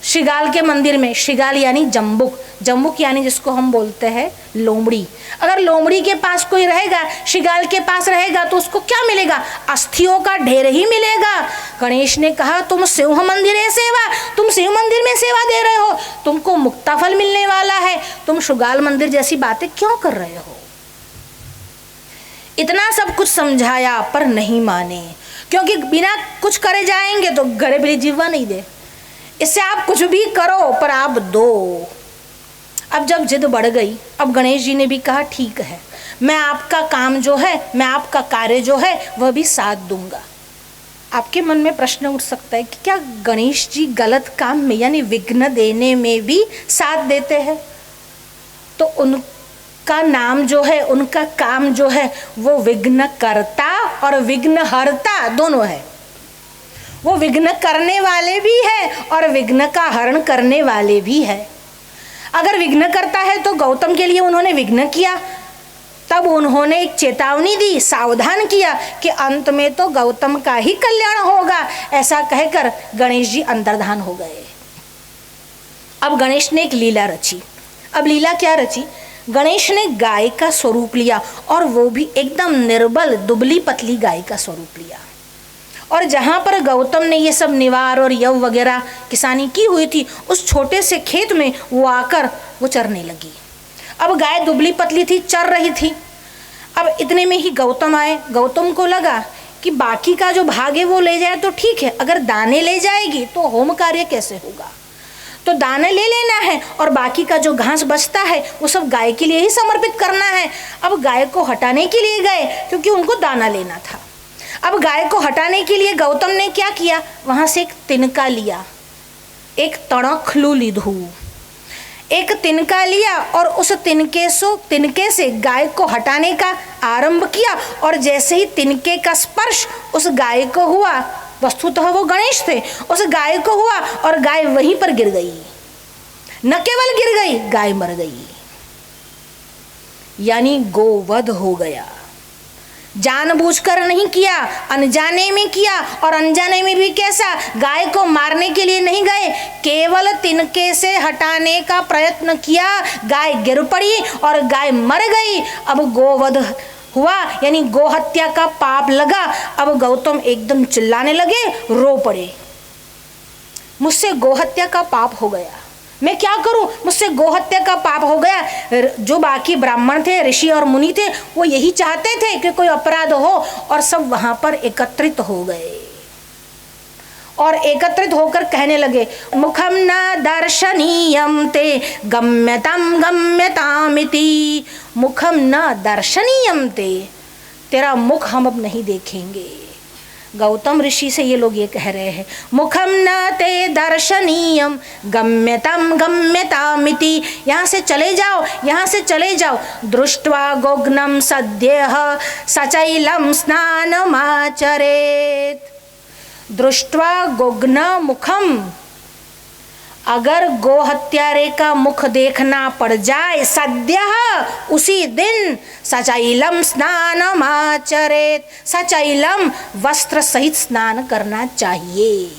श्रीगाल के मंदिर में, श्रीगाल यानी जम्बुक, जम्बुक यानी जिसको हम बोलते हैं लोमड़ी। अगर लोमड़ी के पास कोई रहेगा, श्रीगाल के पास रहेगा, तो उसको क्या मिलेगा? अस्थियों का ढेर ही मिलेगा। गणेश ने कहा तुम शिव मंदिर है सेवा, तुम शिव मंदिर में सेवा दे रहे हो, तुमको मुक्ताफल मिलने वाला है, तुम श्रीगाल मंदिर जैसी बातें क्यों कर रहे हो? इतना सब कुछ समझाया पर नहीं माने, क्योंकि बिना कुछ करे जाएंगे तो गड़े बिली जीवा नहीं दे। इससे आप कुछ भी करो पर आप दो। अब जब जिद बढ़ गई, अब गणेश जी ने भी कहा ठीक है, मैं आपका काम जो है, मैं आपका कार्य जो है वह भी साथ दूंगा। आपके मन में प्रश्न उठ सकता है कि क्या गणेश जी गलत काम में यानी विघ्न देने में भी साथ देते हैं? तो उनका नाम जो है, उनका काम जो है वो विघ्न करता और विघ्न हरता दोनों है। वो विघ्न करने वाले भी है और विघ्न का हरण करने वाले भी है। अगर विघ्न करता है तो गौतम के लिए उन्होंने विघ्न किया, तब उन्होंने एक चेतावनी दी, सावधान किया कि अंत में तो गौतम का ही कल्याण होगा। ऐसा कहकर गणेश जी अंतर्धान हो गए। अब गणेश ने एक लीला रची। अब लीला क्या रची? गणेश ने गाय का स्वरूप लिया, और वो भी एकदम निर्बल दुबली पतली गाय का स्वरूप लिया। और जहाँ पर गौतम ने ये सब निवार और यव वगैरह किसानी की हुई थी, उस छोटे से खेत में वो आकर वो चरने लगी। अब गाय दुबली पतली थी, चर रही थी। अब इतने में ही गौतम आए। गौतम को लगा कि बाकी का जो भाग है वो ले जाए तो ठीक है, अगर दाने ले जाएगी तो होम कार्य कैसे होगा? तो दाने ले लेना है और बाकी का जो घास बचता है वो सब गाय के लिए ही समर्पित करना है। अब गाय को हटाने के लिए गए, क्योंकि उनको दाना लेना था। अब गाय को हटाने के लिए गौतम ने क्या किया? वहां से एक तिनका लिया, एक तणखलू लीधू, एक तिनका लिया और उस तिनके से गाय को हटाने का आरंभ किया। और जैसे ही तिनके का स्पर्श उस गाय को हुआ, वस्तुतः वो गणेश थे, उस गाय को हुआ और गाय वहीं पर गिर गई। न केवल गिर गई, गाय मर गई, यानी गोवध हो गया। जानबूझकर नहीं किया, अनजाने में किया। और अनजाने में भी कैसा? गाय को मारने के लिए नहीं गए, केवल तिनके से हटाने का प्रयत्न किया, गाय गिर पड़ी और गाय मर गई। अब गोवध हुआ, यानी गोहत्या का पाप लगा। अब गौतम एकदम चिल्लाने लगे, रो पड़े, मुझसे गोहत्या का पाप हो गया, मैं क्या करूं, मुझसे गोहत्या का पाप हो गया। जो बाकी ब्राह्मण थे, ऋषि और मुनि थे, वो यही चाहते थे कि कोई अपराध हो, और सब वहां पर एकत्रित हो गए। और एकत्रित होकर कहने लगे, मुखम न दर्शनीयम ते गम्यताम गम्यतामिति। मुखम न दर्शनीयम ते, तेरा मुख हम अब नहीं देखेंगे। गौतम ऋषि से ये लोग ये कह रहे हैं, मुखम न ते दर्शनीयम गम्यताम गम्यतामिति। यहाँ से चले जाओ, यहाँ से चले जाओ। दृष्ट्वा गोग्नम सद्यः सचैलम स्नानमाचरेत्। दृष्ट्वा गोग्न मुखम, अगर गो हत्यारे का मुख देखना पड़ जाए, सद्यः उसी दिन, सचैलम स्नानमाचरेत्, सचैलम वस्त्र सहित स्नान करना चाहिए।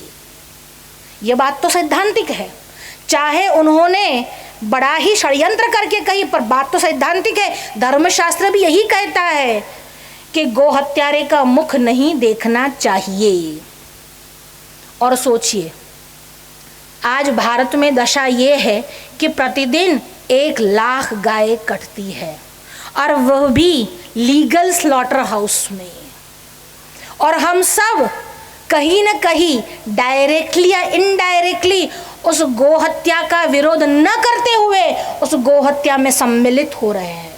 ये बात तो सैद्धांतिक है, चाहे उन्होंने बड़ा ही षड्यंत्र करके कही, पर बात तो सैद्धांतिक है। धर्मशास्त्र भी यही कहता है कि गो हत्यारे का मुख नहीं देखना चाहिए। और सोचिए, आज भारत में दशा ये है कि प्रतिदिन 1 लाख गाय कटती है, और वह भी लीगल स्लॉटर हाउस में। और हम सब कहीं न कहीं डायरेक्टली या इनडायरेक्टली उस गोहत्या का विरोध न करते हुए उस गोहत्या में सम्मिलित हो रहे हैं।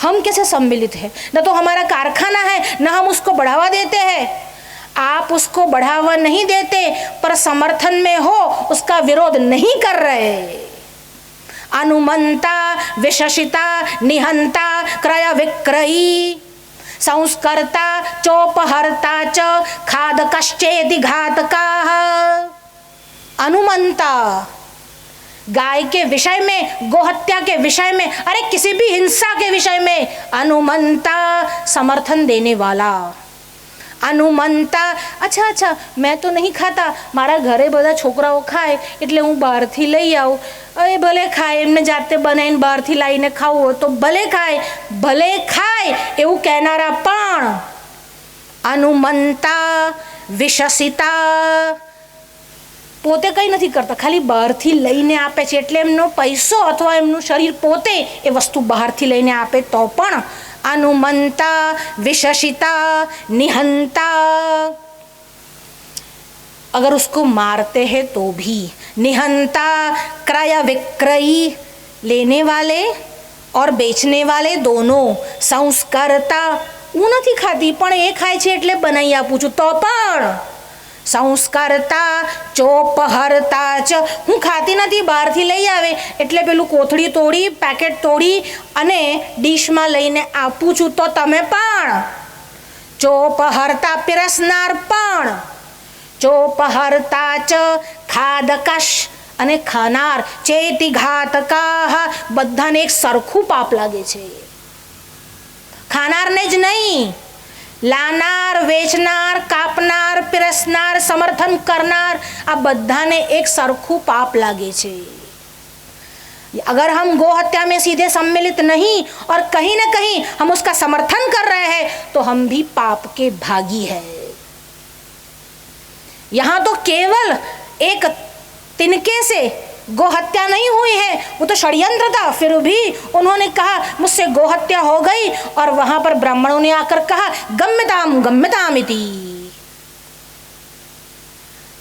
हम कैसे सम्मिलित हैं? न तो हमारा कारखाना है, न हम उसको बढ़ावा देते हैं। आप उसको बढ़ावा नहीं देते, पर समर्थन में हो, उसका विरोध नहीं कर रहे। अनुमंता विशशिता निहंता क्रय विक्रयी संस्कर्ता चोपहर्ता च खादकश्चेदि घातकाः। अनुमंता, गाय के विषय में, गोहत्या के विषय में, अरे किसी भी हिंसा के विषय में अनुमंता, समर्थन देने वाला। અનુમંતા, અચ્છા મેં તો નહીં ખાતા, મારા ઘરે બધા છોકરાઓ ખાય એટલે હું બહારથી લઈ આવું. એ ભલે ખાય, એમને જાતે બનાવીને બહારથી લાવીને ખાવું હોય તો ભલે ખાય એવું કહેનારા પણ અનુમંતા વિશસિતા, પોતે કંઈ નથી કરતા, ખાલી બહારથી લઈને આપે છે. એટલે એમનો પૈસો અથવા એમનું શરીર પોતે એ વસ્તુ બહારથી લઈને આપે તો પણ अनुमंता विशशिता निहंता, अगर उसको मारते हैं तो भी निहंता, क्रय विक्रयी, लेने वाले और बेचने वाले दोनों. संस्कारता, હું નથી ખાતી પણ એ ખાય છે એટલે બનાવી આપું છું તો પણ સંસ્કારતા. ચોપહરતા ચ, હું ખાતી નથી, બહારથી લઈ આવે એટલે પેલું કોથળી તોડી પેકેટ તોડી અને ડીશમાં લઈને આપું છું તો તમે પણ. ચોપહરતા, પીરસનાર પણ. ચોપહરતા ચ ખાદકશ, અને ખાનાર. ચેતિ ઘાતકા, બધાને એક સરખું પાપ લાગે છે, ખાનારને જ નહીં, લાનાર, વેચનાર, કાપનાર, પીરસનાર, समर्थन करनार, આ બધાને એક સરખું પાપ લાગે છે. अगर हम गो हत्या में सीधे सम्मिलित नहीं और कहीं ना कहीं हम उसका समर्थन कर रहे हैं तो हम भी पाप के भागी हैं. यहाँ तो केवल एक तिनके से गो हत्या नहीं हुई है, वो तो षड्यंत्र था. फिर भी उन्होंने कहा मुझसे गो हत्या हो गई और वहां पर ब्राह्मणों ने आकर कहा गम्यताम इति.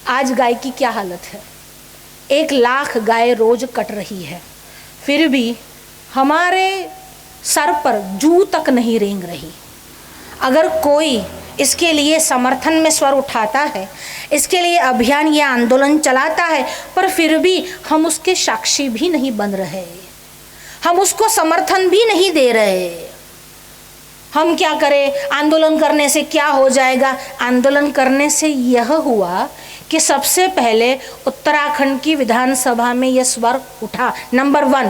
आज गाय की क्या हालत है, 1 लाख गाय रोज कट रही है, फिर भी हमारे सर पर जू तक नहीं रेंग रही. अगर कोई इसके लिए समर्थन में स्वर उठाता है, इसके लिए अभियान या आंदोलन चलाता है, पर फिर भी हम उसके साक्षी भी नहीं बन रहे, हम उसको समर्थन भी नहीं दे रहे. हम क्या करें, आंदोलन करने से क्या हो जाएगा? आंदोलन करने से यह हुआ कि सबसे पहले उत्तराखंड की विधानसभा में यह स्वर उठा, नंबर 1.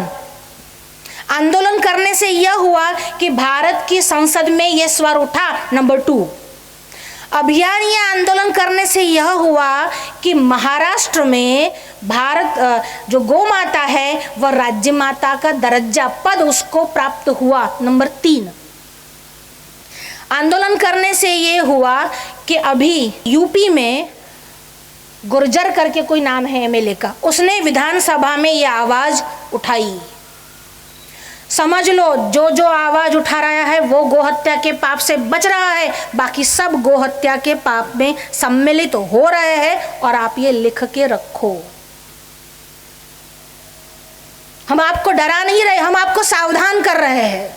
आंदोलन करने से यह हुआ कि भारत की संसद में यह स्वर उठा, नंबर 2. अभियान या आंदोलन करने से यह हुआ कि महाराष्ट्र में भारत जो गौ माता है वह राज्य माता का दर्जा, पद उसको प्राप्त हुआ, नंबर 3. आंदोलन करने से ये हुआ कि अभी यूपी में गुर्जर करके कोई नाम है एमएलए का, उसने विधानसभा में ये आवाज उठाई. समझ लो जो आवाज उठा रहा है वो गोहत्या के पाप से बच रहा है, बाकी सब गोहत्या के पाप में सम्मिलित हो रहे हैं. और आप ये लिख के रखो, हम आपको डरा नहीं रहे, हम आपको सावधान कर रहे हैं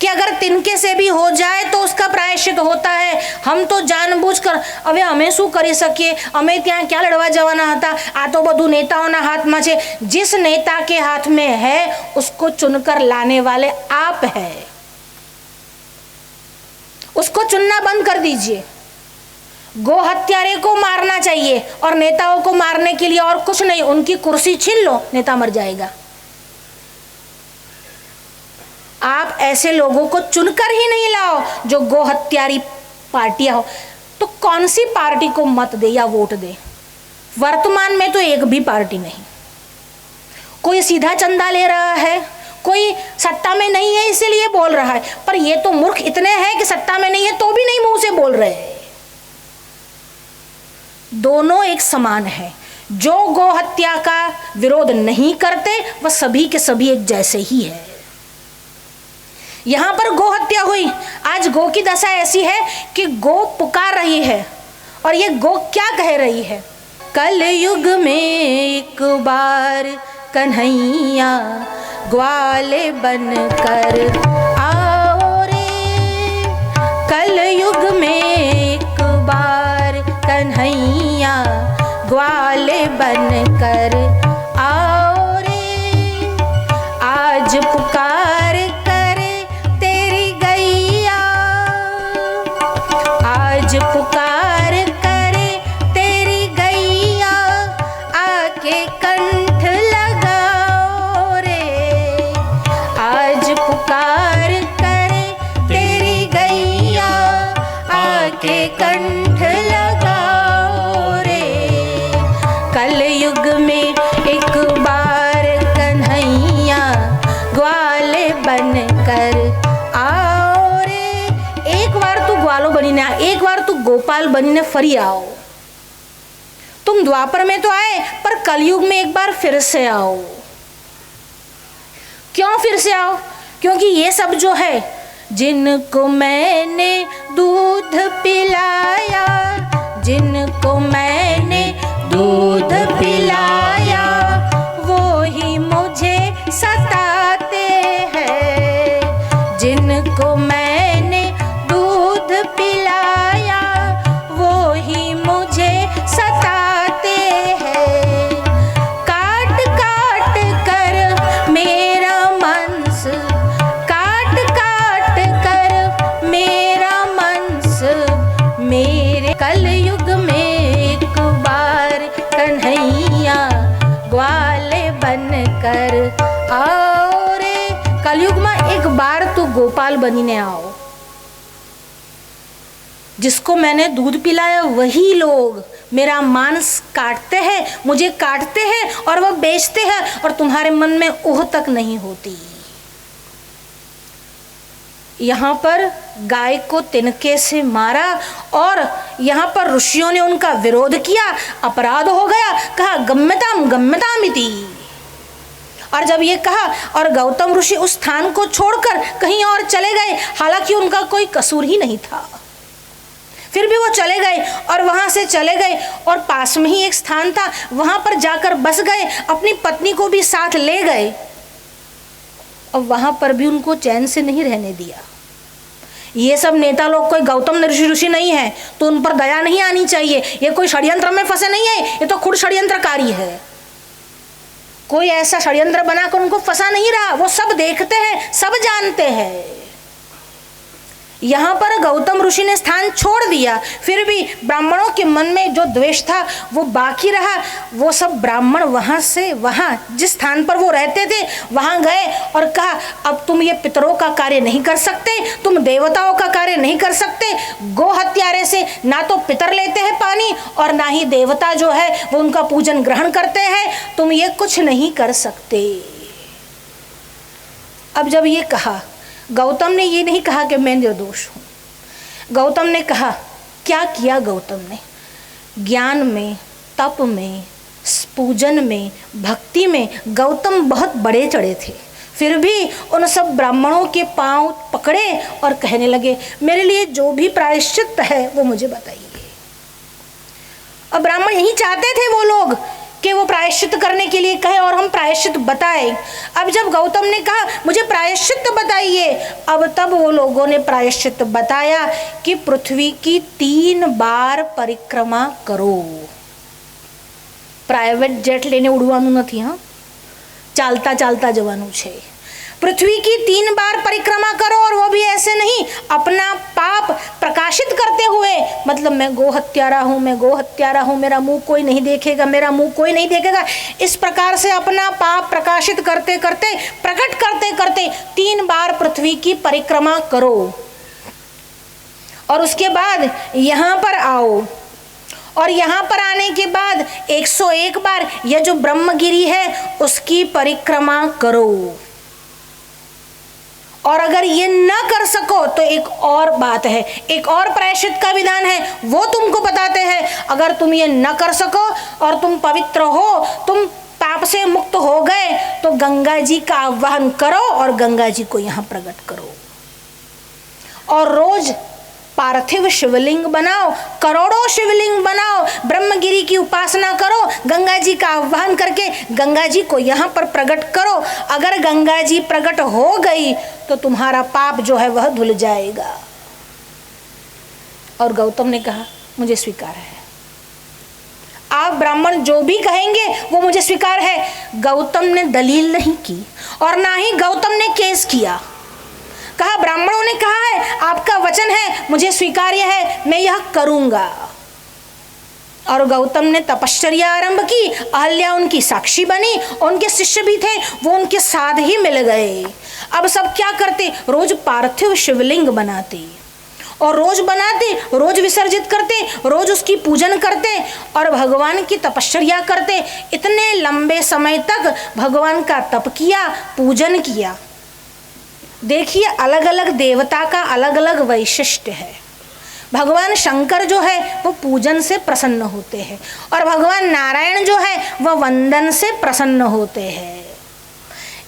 कि अगर तिनके से भी हो जाए तो उसका प्रायश्चित होता है. हम तो जानबूझकर હવે અમે શું કરી શકીએ, અમે ત્યાં ક્યાં લડવા જવાના હતા, આ તો બધું નેતાઓના હાથમાં છે. जिस नेता के हाथ में है उसको चुनकर लाने वाले आप हैं, उसको चुनना बंद कर दीजिए. गो हत्यारे को मारना चाहिए और नेताओं को मारने के लिए और कुछ नहीं, उनकी कुर्सी छीन लो, नेता मर जाएगा. आप ऐसे लोगों को चुनकर ही नहीं लाओ जो गो हत्यारी पार्टियां हो. तो कौन सी पार्टी को मत दे या वोट दे? वर्तमान में तो एक भी पार्टी नहीं. कोई सीधा चंदा ले रहा है, कोई सत्ता में नहीं है इसीलिए बोल रहा है, पर ये तो मूर्ख इतने हैं कि सत्ता में नहीं है तो भी नहीं मुंह से बोल रहे हैं. दोनों एक समान है. जो गो हत्या का विरोध नहीं करते वह सभी के सभी एक जैसे ही है. यहाँ पर गो हत्या हुई, आज गो की दशा ऐसी है कि गो पुकार रही है. और ये गो क्या कह रही है? कल युग में एक बार कन्हैया ग्वाले बनकर आओ रे. कल युग में एक बार कन्हैया ग्वाले बनकर आओ रे. आज पुकार पुकार करे तेरी गैया, आके कंठ लगाओ रे. आज पुकार करे तेरी गैया, आके बनी ने फरी आओ। तुम द्वापर में तो आए, पर कलयुग में एक बार फिर से आओ। क्यों फिर से आओ? क्योंकि ये सब जो है, जिनको मैंने दूध पिलाया, जिनको मैंने दूध पिलाया, वो ही मुझे सताते हैं। जिनको मैंने दूध पिलाया, वो ही मुझे सताते हैं। काट काट कर मेरा मांस, काट काट कर मेरा मांस, मेरे कलयुग में एक बार कन्हैया ग्वाले बनकर आओ रे। कलयुग में एक बार तो गोपाल बनी ने आओ। जिसको मैंने दूध पिलाया वही लोग मेरा मांस काटते हैं, मुझे काटते हैं और वह बेचते हैं, और तुम्हारे मन में ओह तक नहीं होती। यहाँ पर गाय को तिनके से मारा और यहाँ पर ऋषियों ने उनका विरोध किया, अपराध हो गया, कहा गम्यताम गम्यतामिति। और जब ये कहा और गौतम ऋषि उस स्थान को छोड़कर कहीं और चले गए, हालांकि उनका कोई कसूर ही नहीं था, फिर भी वो चले गए और वहां से चले गए और पास में ही एक स्थान था, वहां पर जाकर बस गए, अपनी पत्नी को भी साथ ले गए। और वहां पर भी उनको चैन से नहीं रहने दिया। ये सब नेता लोग कोई गौतम ऋषि नहीं है, तो उन पर दया नहीं आनी चाहिए। ये कोई षड्यंत्र में फंसे नहीं है, ये तो खुद षड्यंत्रकारी है। कोई ऐसा षड्यंत्र बनाकर उनको फंसा नहीं रहा, वो सब देखते हैं, सब जानते हैं। यहाँ पर गौतम ऋषि ने स्थान छोड़ दिया, फिर भी ब्राह्मणों के मन में जो द्वेष था वो बाकी रहा। वो सब ब्राह्मण वहाँ से वहाँ जिस स्थान पर वो रहते थे वहाँ गए और कहा अब तुम ये पितरों का कार्य नहीं कर सकते, तुम देवताओं का कार्य नहीं कर सकते। गो हत्यारे से ना तो पितर लेते हैं पानी और ना ही देवता जो है वो उनका पूजन ग्रहण करते हैं, तुम ये कुछ नहीं कर सकते। अब जब ये कहा, गौतम ने ये नहीं कहा कि मैं निर्दोष हूँ। गौतम ने कहा, क्या किया गौतम ने? ज्ञान में, तप में, पूजन में, भक्ति में गौतम बहुत बड़े चढ़े थे। फिर भी उन सब ब्राह्मणों के पांव पकड़े और कहने लगे मेरे लिए जो भी प्रायश्चित है वो मुझे बताइए। अब ब्राह्मण यही चाहते थे वो लोग कि वो प्रायश्चित करने के लिए कहे और हम प्रायश्चित बताएं। अब जब गौतम ने कहा मुझे प्रायश्चित बताइए, अब तब वो लोगों ने प्रायश्चित बताया कि पृथ्वी की 3 बार परिक्रमा करो। प्राइवेट जेट लेने उड़वानु नहीं, हाँ, चालता चालता जवानु छे। पृथ्वी की 3 बार परिक्रमा करो, और वो भी ऐसे नहीं, अपना पाप प्रकाशित करते हुए। मतलब मैं गो हत्यारा हूँ, मैं गो हत्यारा हूँ, मेरा मुंह कोई नहीं देखेगा, मेरा मुंह कोई नहीं देखेगा। इस प्रकार से अपना पाप प्रकाशित करते करते, प्रकट करते करते 3 बार पृथ्वी की परिक्रमा करो। और उसके बाद यहाँ पर आओ, और यहाँ पर आने के बाद 101 बार यह जो ब्रह्मगिरी है उसकी परिक्रमा करो। और अगर ये न कर सको तो एक और बात है, एक और प्रायश्चित का विधान है, वो तुमको बताते हैं। अगर तुम ये न कर सको और तुम पवित्र हो, तुम पाप से मुक्त हो गए, तो गंगा जी का आह्वान करो और गंगा जी को यहाँ प्रकट करो। और रोज पार्थिव शिवलिंग बनाओ, करोड़ों शिवलिंग बनाओ, ब्रह्मगिरी की उपासना करो, गंगा जी का आह्वान करके गंगा जी को यहाँ पर प्रकट करो। अगर गंगा जी प्रकट हो गई तो तुम्हारा पाप जो है वह धुल जाएगा। और गौतम ने कहा मुझे स्वीकार है, आप ब्राह्मण जो भी कहेंगे वो मुझे स्वीकार है। गौतम ने दलील नहीं की और ना ही गौतम ने केस किया। कहा ब्राह्मणों ने कहा है, आपका वचन है, मुझे स्वीकार्य है, मैं यह करूंगा। और गौतम ने तपश्चर्या आरंभ की, अहल्या उनकी साक्षी बनी, उनके शिष्य भी थे, वो उनके साथ ही मिल गए। अब सब क्या करते, रोज पार्थिव शिवलिंग बनाते और रोज बनाते, रोज विसर्जित करते, रोज उसकी पूजन करते और भगवान की तपश्चर्या करते। इतने लंबे समय तक भगवान का तप किया, पूजन किया। देखिए अलग अलग देवता का अलग अलग वैशिष्ट्य है। भगवान शंकर जो है वो पूजन से प्रसन्न होते हैं और भगवान नारायण जो है वह वंदन से प्रसन्न होते हैं।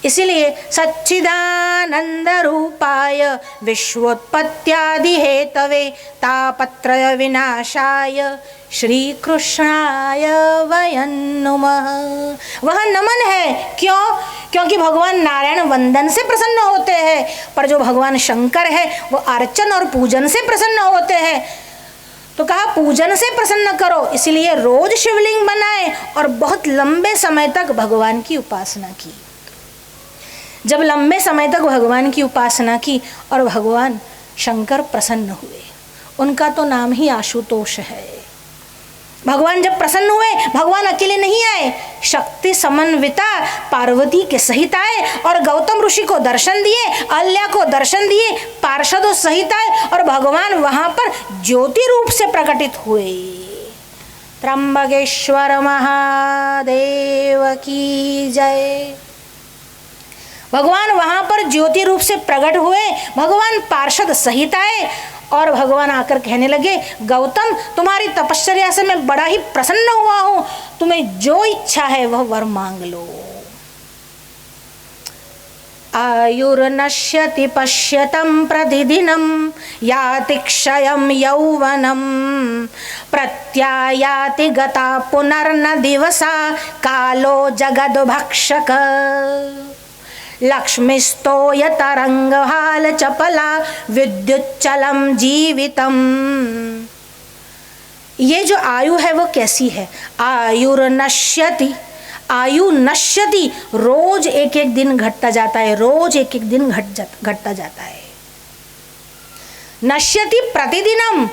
इसीलिए सच्चिदानंद रूपाय विश्वोत्पत्त्यादि हेतवे तापत्रय विनाशाय श्री कृष्णाय वयं नमः। वह नमन है, क्यों? क्योंकि भगवान नारायण वंदन से प्रसन्न होते हैं, पर जो भगवान शंकर है वो अर्चन और पूजन से प्रसन्न होते हैं। तो कहा पूजन से प्रसन्न करो, इसलिए रोज शिवलिंग बनाए और बहुत लंबे समय तक भगवान की उपासना की। जब लंबे समय तक भगवान की उपासना की और भगवान शंकर प्रसन्न हुए, उनका तो नाम ही आशुतोष है। भगवान जब प्रसन्न हुए, भगवान अकेले नहीं आए, शक्ति समन्विता पार्वती के सहित आए और गौतम ऋषि को दर्शन दिए, अहल्या को दर्शन दिए, पार्षदों सहित आए और भगवान वहां पर ज्योति रूप से प्रकटित हुए। त्र्यंबकेश्वर महादेव की जय। भगवान वहां पर ज्योति रूप से प्रकट हुए, भगवान पार्षद सहित आए और भगवान आकर कहने लगे, गौतम तुम्हारी तपश्चर्या से मैं बड़ा ही प्रसन्न हुआ हूं, तुम्हें जो इच्छा है वह वर मांग लो। आयुर्नश्यति पश्यतं प्रतिदिनं याति क्षयं यौवनं प्रत्यायाति गता पुनर्न दिवसा कालो जगद्भक्षक लक्ष्मीस्तोय तरंगहाल चपला विद्युच्चलम जीवितम। ये जो आयु है वो कैसी है? आयुर्नश्यति, आयु नश्यति, रोज एक एक दिन घटता जाता है, रोज एक एक दिन घटता जाता है। नश्यति प्रतिदिनम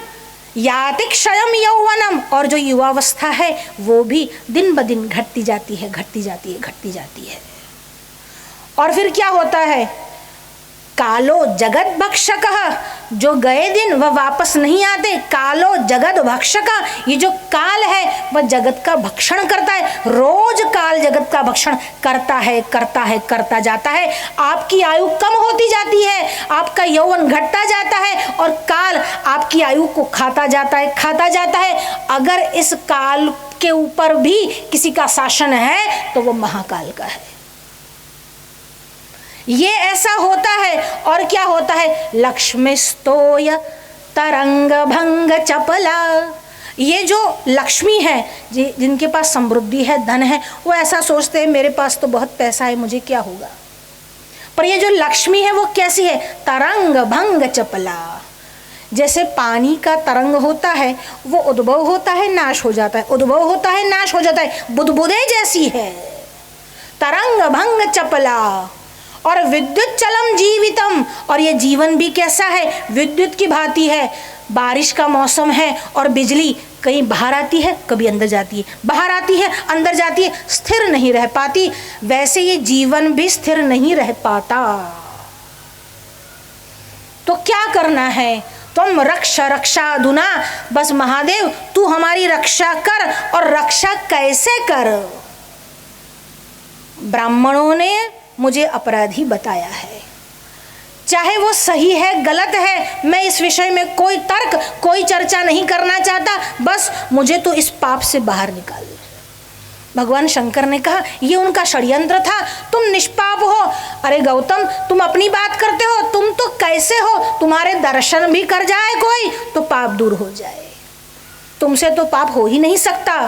याति क्षयम यौवनम, और जो युवावस्था है वो भी दिन ब दिन घटती जाती है, घटती जाती है, घटती जाती है। और फिर क्या होता है? कालो जगत भक्षक, जो गए दिन वह वापस नहीं आते। कालो जगत भक्षक, ये जो काल है वह जगत का भक्षण करता है। रोज काल जगत का भक्षण करता है, करता है, करता जाता है। आपकी आयु कम होती जाती है, आपका यौवन घटता जाता है और काल आपकी आयु को खाता जाता है, खाता जाता है। अगर इस काल के ऊपर भी किसी का शासन है तो वो महाकाल का है। ये ऐसा होता है। और क्या होता है? लक्ष्मीस्तोय तरंग भंग चपला, ये जो लक्ष्मी है, जिनके पास समृद्धि है, धन है, वो ऐसा सोचते हैं मेरे पास तो बहुत पैसा है, मुझे क्या होगा। पर ये जो लक्ष्मी है वो कैसी है? तरंग भंग चपला, जैसे पानी का तरंग होता है वो उद्भव होता है, नाश हो जाता है, उद्भव होता है, नाश हो जाता है, बुदबुदे जैसी है। तरंग भंग चपला। और विद्युत चलम जीवितम, और ये जीवन भी कैसा है? विद्युत की भांति है। बारिश का मौसम है और बिजली कहीं बाहर आती है, कभी अंदर जाती है, बाहर आती है, अंदर जाती है, स्थिर नहीं रह पाती। वैसे ये जीवन भी स्थिर नहीं रह पाता। तो क्या करना है? तुम रक्षा रक्षा अधुना, बस महादेव तू हमारी रक्षा कर। और रक्षा कैसे कर? ब्राह्मणों ने मुझे अपराधी बताया है, चाहे वो सही है गलत है, मैं इस विषय में कोई तर्क, कोई चर्चा नहीं करना चाहता, बस मुझे तो इस पाप से बाहर निकाल। भगवान शंकर ने कहा ये उनका षड्यंत्र था, तुम निष्पाप हो। अरे गौतम तुम अपनी बात करते हो, तुम तो कैसे हो? तुम्हारे दर्शन भी कर जाए कोई तो पाप दूर हो जाए, तुमसे तो पाप हो ही नहीं सकता।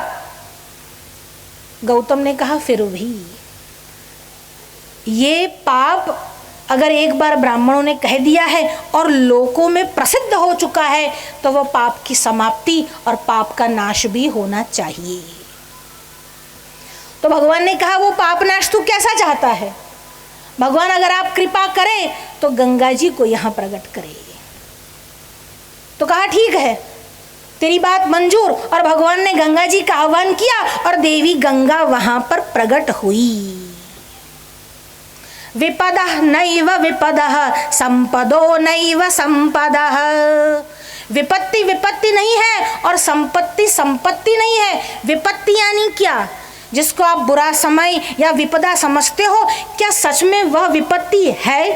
गौतम ने कहा फिर भी ये पाप अगर एक बार ब्राह्मणों ने कह दिया है और लोकों में प्रसिद्ध हो चुका है तो वह पाप की समाप्ति और पाप का नाश भी होना चाहिए। तो भगवान ने कहा वो पाप नाश तू कैसा चाहता है? भगवान अगर आप कृपा करें तो गंगा जी को यहाँ प्रकट करें। तो कहा ठीक है तेरी बात मंजूर। और भगवान ने गंगा जी का आह्वान किया और देवी गंगा वहां पर प्रकट हुई। विपदः नैव विपदः संपदो नैव संपदः, विपत्ति विपत्ति नहीं है और संपत्ति संपत्ति नहीं है। विपत्ति यानी क्या? जिसको आप बुरा समय या विपदा समझते हो, क्या सच में वह विपत्ति है?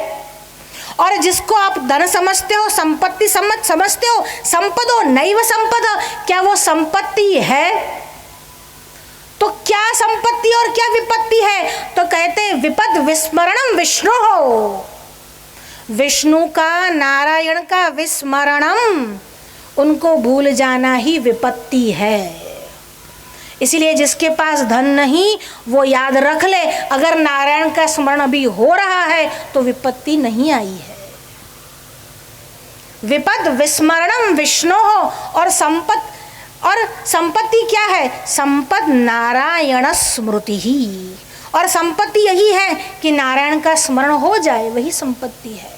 और जिसको आप धन समझते हो, संपत्ति समझते हो, संपदो नैव संपद, क्या वो संपत्ति है? तो क्या संपत्ति और क्या विपत्ति है? तो कहते हैं विपद विस्मरणम विष्णु हो, विष्णु का, नारायण का विस्मरणम, उनको भूल जाना ही विपत्ति है। इसलिए जिसके पास धन नहीं वो याद रख ले, अगर नारायण का स्मरण अभी हो रहा है तो विपत्ति नहीं आई है। विपद विस्मरणम विष्णु हो, और संपत्ति क्या है? संपद नारायण स्मृति ही, और संपत्ति यही है कि नारायण का स्मरण हो जाए, वही संपत्ति है।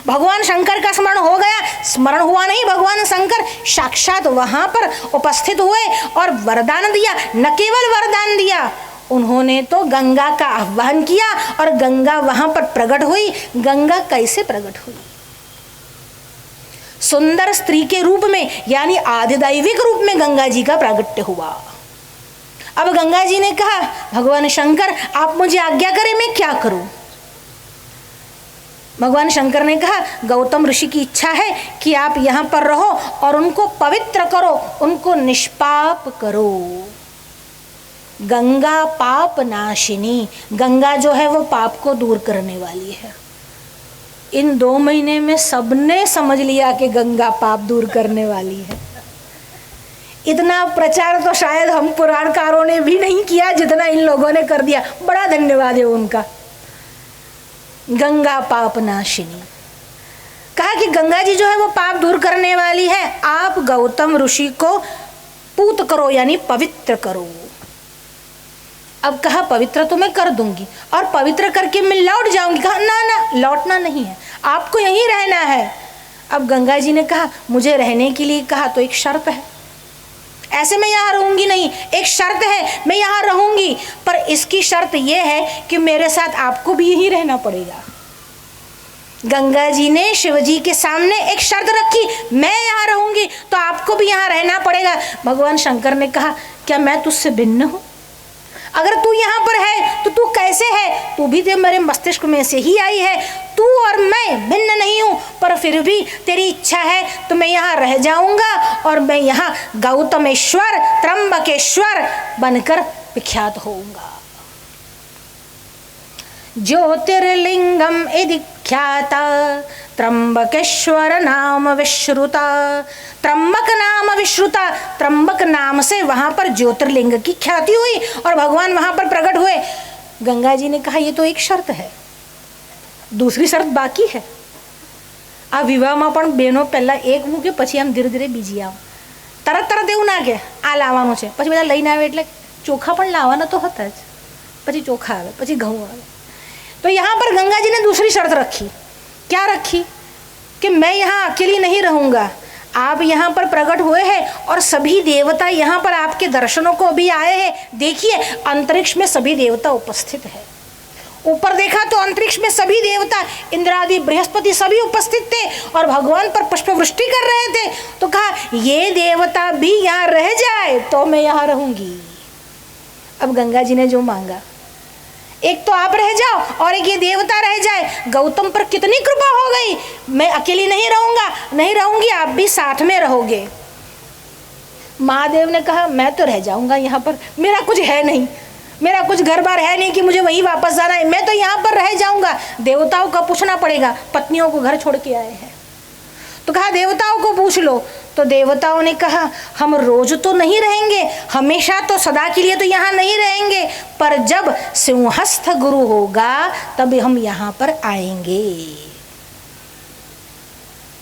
भगवान शंकर का स्मरण हो गया, स्मरण हुआ नहीं, भगवान शंकर साक्षात वहां पर उपस्थित हुए और वरदान दिया। न केवल वरदान दिया, उन्होंने तो गंगा का आह्वान किया और गंगा वहां पर प्रकट हुई। गंगा कैसे प्रकट हुई? सुंदर स्त्री के रूप में, यानी आधिदैविक रूप में गंगा जी का प्रागट्य हुआ। अब गंगा जी ने कहा, भगवान शंकर आप मुझे आज्ञा करें, मैं क्या करूं? भगवान शंकर ने कहा, गौतम ऋषि की इच्छा है कि आप यहाँ पर रहो और उनको पवित्र करो, उनको निष्पाप करो। गंगा पाप नाशिनी, गंगा जो है वो पाप को दूर करने वाली है। इन 2 महीने में सबने समझ लिया कि गंगा पाप दूर करने वाली है। इतना प्रचार तो शायद हम पुराणकारों ने भी नहीं किया जितना इन लोगों ने कर दिया। बड़ा धन्यवाद है उनका। गंगा पाप नाशिनी, कहा कि गंगा जी जो है वो पाप दूर करने वाली है। आप गौतम ऋषि को पूत करो, यानी पवित्र करो। अब कहा पवित्र तो मैं कर दूंगी और पवित्र करके मैं लौट जाऊंगी। कहा ना ना, लौटना नहीं है, आपको यहीं रहना है। अब गंगा जी ने कहा मुझे रहने के लिए कहा तो एक शर्त है, ऐसे मैं यहाँ रहूंगी नहीं, एक शर्त है, मैं यहाँ रहूंगी, पर इसकी शर्त यह है कि मेरे साथ आपको भी यहीं रहना पड़ेगा। गंगा जी ने शिव जी के सामने एक शर्त रखी, मैं यहाँ रहूंगी तो आपको भी यहाँ रहना पड़ेगा। भगवान शंकर ने कहा क्या मैं तुझसे भिन्न हूँ? अगर तू यहाँ पर है तो तू कैसे है? तू भी तो मेरे मस्तिष्क में से ही आई है, तू और मैं भिन्न नहीं हूँ, पर फिर भी तेरी इच्छा है तो मैं यहाँ रह जाऊंगा और मैं यहाँ गौतमेश्वर त्र्यंबकेश्वर बनकर विख्यात होऊंगा। ज्योतिर्लिंगम इति ख्याता त्र्यंबकेश्वर नाम विश्रुता, त्र्यंबक नाम विश्रुता, त्र्यंबक नाम से वहां पर ज्योतिर्लिंग की ख्याति हुई और भगवान वहां पर प्रकट हुए। गंगा जी ने कहा ये तो एक शर्त है, दूसरी शर्त बाकी है। आ विवाहમાં પણ બહેનો પહેલા એક મૂકે પછી આમ ધીરે ધીરે બીજી આવ, તરત એવું ના કે આ લાવવાનું છે પછી બધા લઈને આવે, એટલે ચોખા પણ લાવવાના તો હતા જ, પછી ચોખા આવે પછી ઘઉં આવે। तो यहाँ पर गंगा जी ने दूसरी शर्त रखी। क्या रखी? कि मैं यहाँ अकेली नहीं रहूँगा, आप यहाँ पर प्रकट हुए हैं और सभी देवता यहाँ पर आपके दर्शनों को भी आए हैं। देखिए अंतरिक्ष में सभी देवता उपस्थित है, ऊपर देखा तो अंतरिक्ष में सभी देवता इंद्रादि बृहस्पति सभी उपस्थित थे और भगवान पर पुष्पवृष्टि कर रहे थे। तो कहा ये देवता भी यहाँ रह जाए तो मैं यहाँ रहूँगी। अब गंगा जी ने जो मांगा, एक तो आप रह जाओ और एक ये देवता रह जाए। गौतम पर कितनी कृपा हो गई, मैं अकेली नहीं रहूँगा, नहीं रहूँगी, आप भी साथ में रहोगे। महादेव ने कहा मैं तो रह जाऊँगा यहाँ पर, मेरा कुछ है नहीं, मेरा कुछ घर बार है नहीं कि मुझे वहीं वापस जाना है, मैं तो यहाँ पर रह जाऊँगा। देवताओं का पूछना पड़ेगा, पत्नियों को घर छोड़ के आए हैं। तो कहा देवताओं को पूछ लो। तो देवताओं ने कहा हम रोज तो नहीं रहेंगे, हमेशा तो सदा के लिए तो यहाँ नहीं रहेंगे, पर जब सिंहस्थ गुरु होगा तब हम यहाँ पर आएंगे।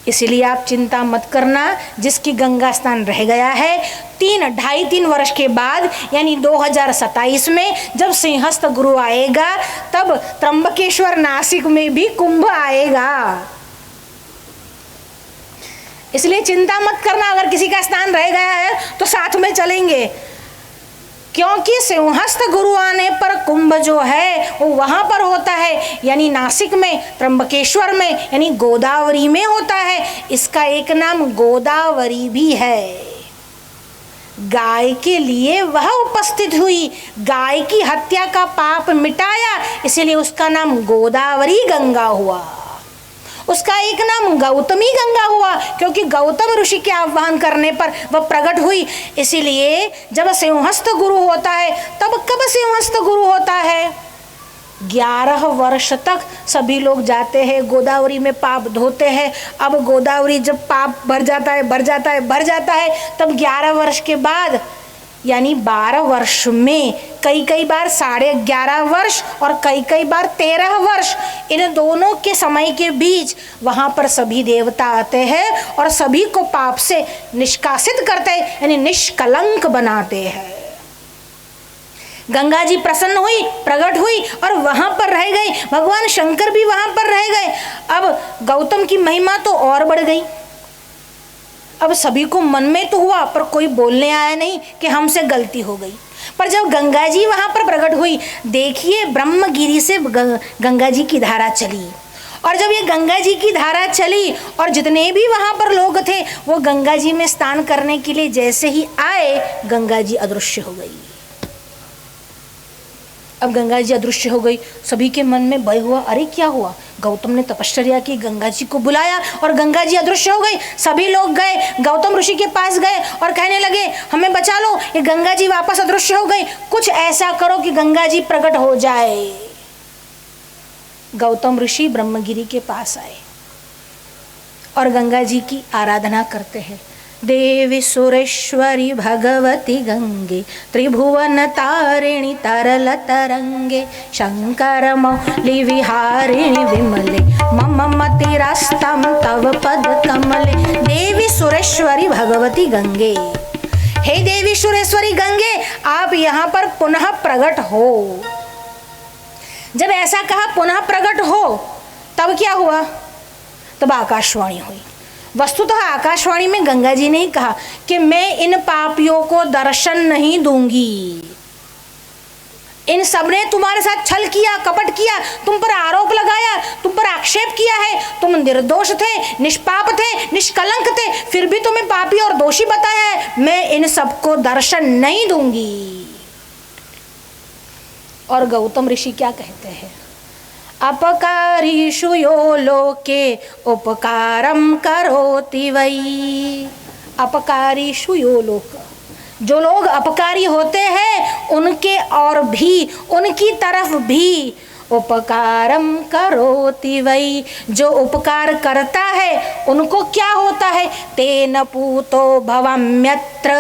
इसलिए आप चिंता मत करना, जिसकी गंगा स्नान रह गया है 2.5-3 वर्ष के बाद यानी 2027 में जब सिंहस्थ गुरु आएगा तब त्र्यंबकेश्वर नासिक में भी कुंभ आएगा। इसलिए चिंता मत करना, अगर किसी का स्नान रह गया है तो साथ में चलेंगे, क्योंकि सिंहस्थ गुरु आने पर कुंभ जो है वो वहाँ पर होता है, यानी नासिक में, त्र्यंबकेश्वर में, यानी गोदावरी में होता है। इसका एक नाम गोदावरी भी है। गाय के लिए वह उपस्थित हुई, गाय की हत्या का पाप मिटाया, इसलिए उसका नाम गोदावरी गंगा हुआ। उसका एक नाम गौतमी गंगा हुआ, क्योंकि गौतम ऋषि के आह्वान करने पर वह प्रकट हुई। इसीलिए जब सिंहस्थ गुरु होता है, तब कब सिंहस्थ गुरु होता है? 11 वर्ष तक सभी लोग जाते हैं गोदावरी में पाप धोते हैं। अब गोदावरी जब पाप भर जाता है, तब 11 वर्ष के बाद यानी 12 वर्ष में कई बार 11.5 वर्ष और कई बार 13 वर्ष, इन दोनों के समय के बीच वहाँ पर सभी देवता आते हैं और सभी को पाप से निष्कासित करते हैं, यानी निष्कलंक बनाते हैं। गंगा जी प्रसन्न हुई, प्रकट हुई और वहां पर रह गई। भगवान शंकर भी वहां पर रह गए। अब गौतम की महिमा तो और बढ़ गई। अब सभी को मन में तो हुआ, पर कोई बोलने आया नहीं कि हमसे गलती हो गई। पर जब गंगा जी वहां पर प्रकट हुई, देखिए ब्रह्मगिरी से गंगा जी की धारा चली, और जब ये गंगा जी की धारा चली और जितने भी वहां पर लोग थे वो गंगा जी में स्नान करने के लिए जैसे ही आए, गंगा जी अदृश्य हो गई। अब गंगा जी अदृश्य हो गई, सभी के मन में भय हुआ, अरे क्या हुआ? गौतम ने तपश्चर्या की, गंगा जी को बुलाया और गंगा जी अदृश्य हो गई। सभी लोग गए, गौतम ऋषि के पास गए और कहने लगे, हमें बचा लो, ये गंगा जी वापस अदृश्य हो गई, कुछ ऐसा करो कि गंगा जी प्रकट हो जाए। गौतम ऋषि ब्रह्मगिरी के पास आए और गंगा जी की आराधना करते हैं। देवी सुरेश्वरी भगवती गंगे, त्रिभुवन तारिणी तरल तरंगे, शंकर मौली विहारिणी विमले, मम मतिरस्तम तव पद कमले। देवी सुरेश्वरी भगवती गंगे, हे देवी सुरेश्वरी गंगे, आप यहाँ पर पुनः प्रकट हो। जब ऐसा कहा पुनः प्रकट हो, तब क्या हुआ? तब आकाशवाणी हुई। वस्तुतः आकाशवाणी में गंगा जी ने कहा कि मैं इन पापियों को दर्शन नहीं दूंगी। इन सबने तुम्हारे साथ छल किया, कपट किया, तुम पर आरोप लगाया, तुम पर आक्षेप किया है, तुम निर्दोष थे, निष्पाप थे, निष्कलंक थे, फिर भी तुम्हें पापी और दोषी बताया है। मैं इन सबको दर्शन नहीं दूंगी। और गौतम ऋषि क्या कहते हैं? अपकारीषु यो लोके उपकारम करोति वै। अपकारीषु यो लोक, जो लोग अपकारी होते हैं उनके और भी, उनकी तरफ भी उपकारम करोति वै, जो उपकार करता है उनको क्या होता है? तेन पूतो भवाम्यत्र।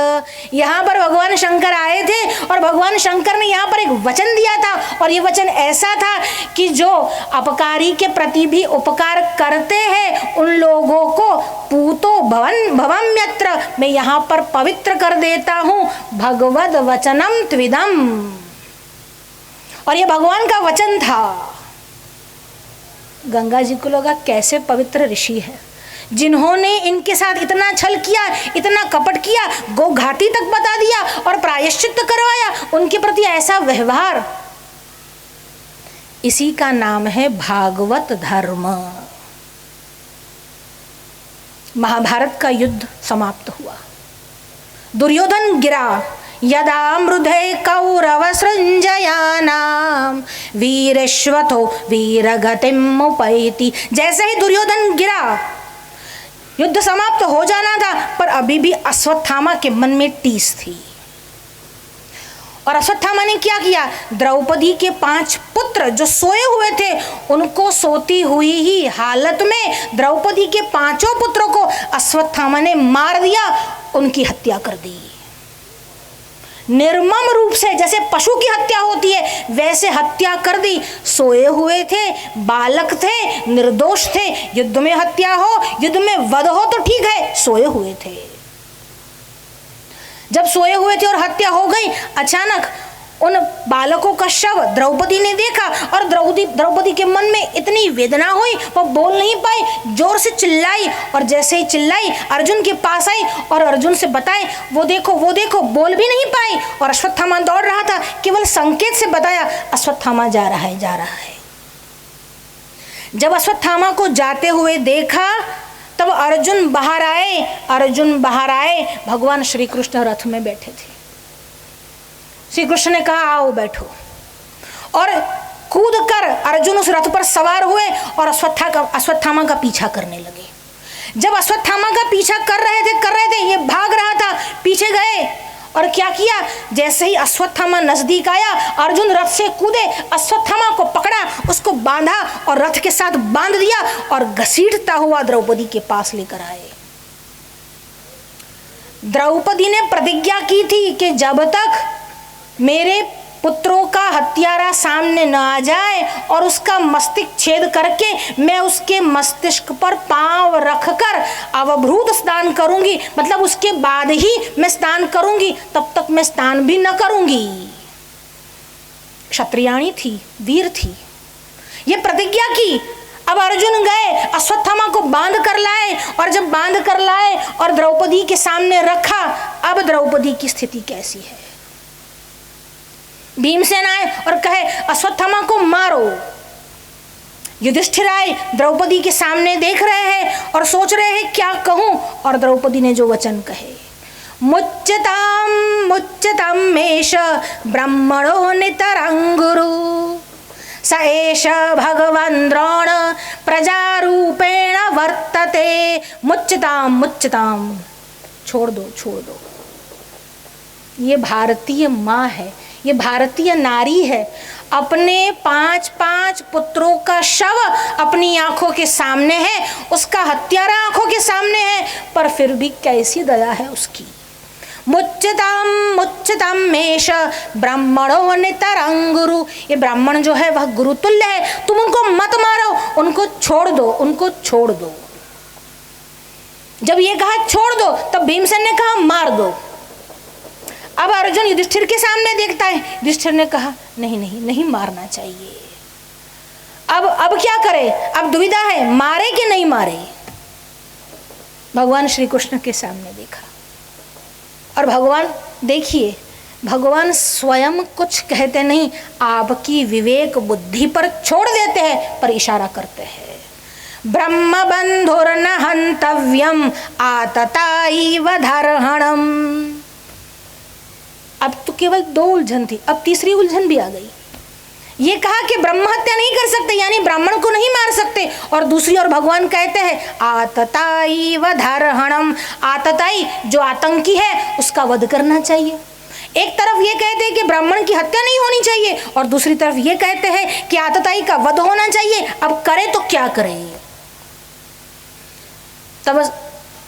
यहाँ पर भगवान शंकर आए थे और भगवान शंकर ने यहाँ पर एक वचन दिया था, और ये वचन ऐसा था कि जो अपकारी के प्रति भी उपकार करते हैं उन लोगों को पूतो भवाम्यत्र, मैं यहाँ पर पवित्र कर देता हूँ। भगवद वचनम त्विदम, और ये भगवान का वचन था। गंगा जी को लगा कैसे पवित्र ऋषि है, जिन्होंने इनके साथ इतना छल किया, इतना कपट किया, गोघाटी तक बता दिया और प्रायश्चित करवाया, उनके प्रति ऐसा व्यवहार। इसी का नाम है भागवत धर्म। महाभारत का युद्ध समाप्त हुआ। दुर्योधन गिरा। यदा मृधे कौरव सृंजयानाम वीरेश्वतो वीरगतिम उपैति। जैसे ही दुर्योधन गिरा, युद्ध समाप्त हो जाना था, पर अभी भी अश्वत्थामा के मन में टीस थी। और अश्वत्थामा ने क्या किया? द्रौपदी के 5 पुत्र जो सोए हुए थे, उनको सोती हुई ही हालत में द्रौपदी के 5 पुत्रों को अश्वत्थामा ने मार दिया, उनकी हत्या कर दी। निर्मम रूप से, जैसे पशु की हत्या होती है वैसे हत्या कर दी। सोए हुए थे, बालक थे, निर्दोष थे। युद्ध में हत्या हो, युद्ध में वध हो तो ठीक है, सोए हुए थे। जब सोए हुए थे और हत्या हो गई, अचानक उन बालकों का शव द्रौपदी ने देखा और द्रौपदी के मन में इतनी वेदना हुई, वो बोल नहीं पाई, जोर से चिल्लाई। और जैसे ही चिल्लाई, अर्जुन के पास आई और अर्जुन से बताए, वो देखो, बोल भी नहीं पाई। और अश्वत्थामा दौड़ रहा था, केवल संकेत से बताया अश्वत्थामा जा रहा है। जब अश्वत्थामा को जाते हुए देखा, तब अर्जुन बाहर आए। भगवान श्री कृष्ण रथ में बैठे थे। श्री कृष्ण ने कहा, आओ बैठो। और कूद कर अर्जुन उस रथ पर सवार हुए और अश्वत्थामा का पीछा करने लगे। जब अश्वत्थामा का पीछा कर रहे थे, ये भाग रहा था, पीछे गए और क्या किया, जैसे ही अश्वत्थामा नजदीक आया, अर्जुन रथ से कूदे, अश्वत्थामा को पकड़ा, उसको बांधा और रथ के साथ बांध दिया और घसीटता हुआ द्रौपदी के पास लेकर आए। द्रौपदी ने प्रतिज्ञा की थी कि जब तक मेरे पुत्रों का हत्यारा सामने न आ जाए और उसका मस्तिष्क छेद करके मैं उसके मस्तिष्क पर पांव रखकर अवभृत स्नान करूंगी, मतलब उसके बाद ही मैं स्नान करूंगी, तब तक मैं स्नान भी न करूंगी। क्षत्रियाणी थी, वीर थी, ये प्रतिज्ञा की। अब अर्जुन गए, अश्वत्थामा को बांध कर लाए और जब बांध कर लाए और द्रौपदी के सामने रखा, अब द्रौपदी की स्थिति कैसी है। भीमसेन आए और कहे अश्वत्थामा को मारो। युधिष्ठिर आए, द्रौपदी के सामने देख रहे हैं और सोच रहे हैं क्या कहूं, और द्रौपदी ने जो वचन कहे, मुच्यताम मुच्यताम मेष ब्राह्मणो नितरंगुरु स एष भगवान द्रोण प्रजारूपेण वर्तते। मुच्यताम मुच्यताम, छोड़ दो छोड़ दो। ये भारतीय माँ है, ये भारतीय नारी है, अपने 5 पुत्रों का शव अपनी आंखों के सामने है, उसका हत्यारा आंखों के सामने है, पर फिर भी कैसी दया है उसकी। मुच्यताम मुच्यताम मेष ब्राह्मणो नितरंगुरु, ये ब्राह्मण जो है वह गुरुतुल्य है, तुम उनको मत मारो, उनको छोड़ दो, उनको छोड़ दो। जब ये कहा छोड़ दो, तब भीमसेन ने कहा मार दो। अब अर्जुन युधिष्ठिर के सामने देखता है, युधिष्ठिर ने कहा नहीं नहीं नहीं मारना चाहिए। अब क्या करे, अब दुविधा है, मारे कि नहीं मारे। भगवान श्री कृष्ण के सामने देखा और भगवान, देखिए भगवान स्वयं कुछ कहते नहीं, आपकी विवेक बुद्धि पर छोड़ देते हैं, पर इशारा करते हैं। ब्रह्म बंधुर्न हंतव्यम आतताईव धर्हणम। अब तो केवल 2 उलझन थी, अब तीसरी उलझन भी आ गई। ये कहा कि ब्रह्म हत्या नहीं कर सकते, यानी ब्राह्मण को नहीं मार सकते, और दूसरी ओर भगवान कहते हैं आतताई व धर्हणम, आतताई जो आतंकी है उसका वध करना चाहिए। एक तरफ ये कहते हैं कि ब्राह्मण की हत्या नहीं होनी चाहिए, और दूसरी तरफ ये कहते हैं कि आतताई का वध होना चाहिए। अब करे तो क्या करे। तब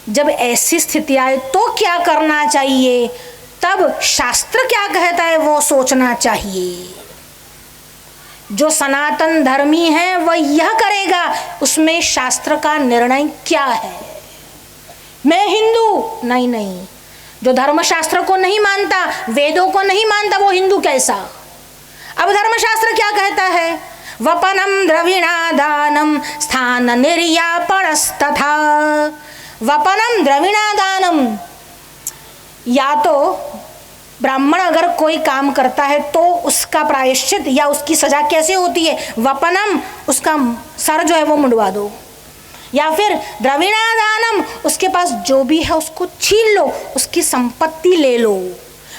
जब ऐसी स्थिति आए तो क्या करना चाहिए, तब शास्त्र क्या कहता है वो सोचना चाहिए। जो सनातन धर्मी है वह यह करेगा, उसमें शास्त्र का निर्णय क्या है। मैं हिंदू, नहीं नहीं, जो धर्मशास्त्र को नहीं मानता, वेदों को नहीं मानता, वो हिंदू कैसा। अब धर्मशास्त्र क्या कहता है, वपनम द्रविणादानम स्थान निर्यापणस्तथा। वपनम द्रविणादानम, या तो ब्राह्मण अगर कोई काम करता है तो उसका प्रायश्चित या उसकी सजा कैसे होती है, वपनम, उसका सर जो है वो मुंडवा दो, या फिर द्रविणादानम, उसके पास जो भी है उसको छीन लो, उसकी संपत्ति ले लो।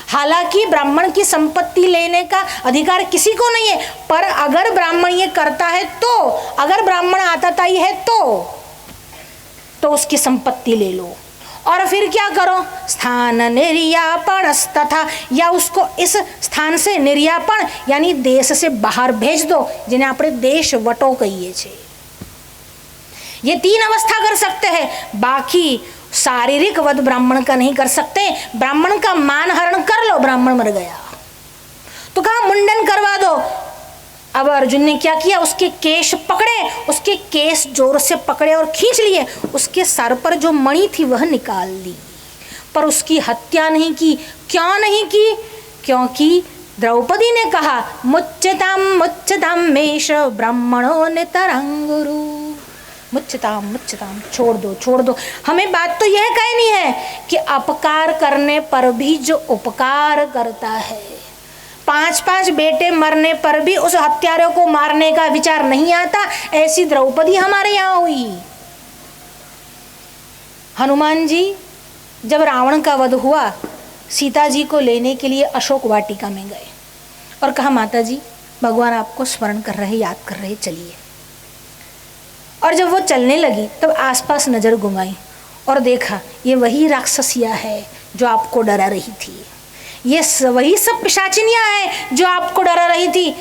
हालांकि ब्राह्मण की संपत्ति लेने का अधिकार किसी को नहीं है, पर अगर ब्राह्मण ये करता है तो, अगर ब्राह्मण आतताई है तो उसकी संपत्ति ले लो। और फिर क्या करो, स्थान निर्यापण तथा, या उसको इस स्थान से निर्यापण यानी देश से बाहर भेज दो, जिन्हें આપણે देश वटो कहिए छे। ये 3 अवस्था कर सकते हैं, बाकी शारीरिक वध ब्राह्मण का नहीं कर सकते। ब्राह्मण का मान हरण कर लो, ब्राह्मण मर गया तो कहा मुंडन करवा दो। अब अर्जुन ने क्या किया, उसके केश पकड़े, उसके केश जोर से पकड़े और खींच लिए, उसके सर पर जो मणि थी वह निकाल ली, पर उसकी हत्या नहीं की। क्यों नहीं की, क्योंकि द्रौपदी ने कहा मुच्यताम मुच्यताम मेष ब्राह्मणो नितरंगुरु। मुच्यताम मुच्यताम, छोड़ दो छोड़ दो। हमें बात तो यह कहनी है कि अपकार करने पर भी जो उपकार करता है, 5 बेटे मरने पर भी उस हत्यारे को मारने का विचार नहीं आता, ऐसी द्रौपदी हमारे यहाँ हुई। हनुमान जी जब रावण का वध हुआ, सीता जी को लेने के लिए अशोक वाटिका में गए और कहा माता जी भगवान आपको स्मरण कर रहे, याद कर रहे, चलिए। और जब वो चलने लगी तब आसपास नजर घुमाई और देखा ये वही राक्षसियाँ है जो आपको डरा रही थी, ये वही सब पिशाचिनियाँ हैं जो आपको डरा रही थी।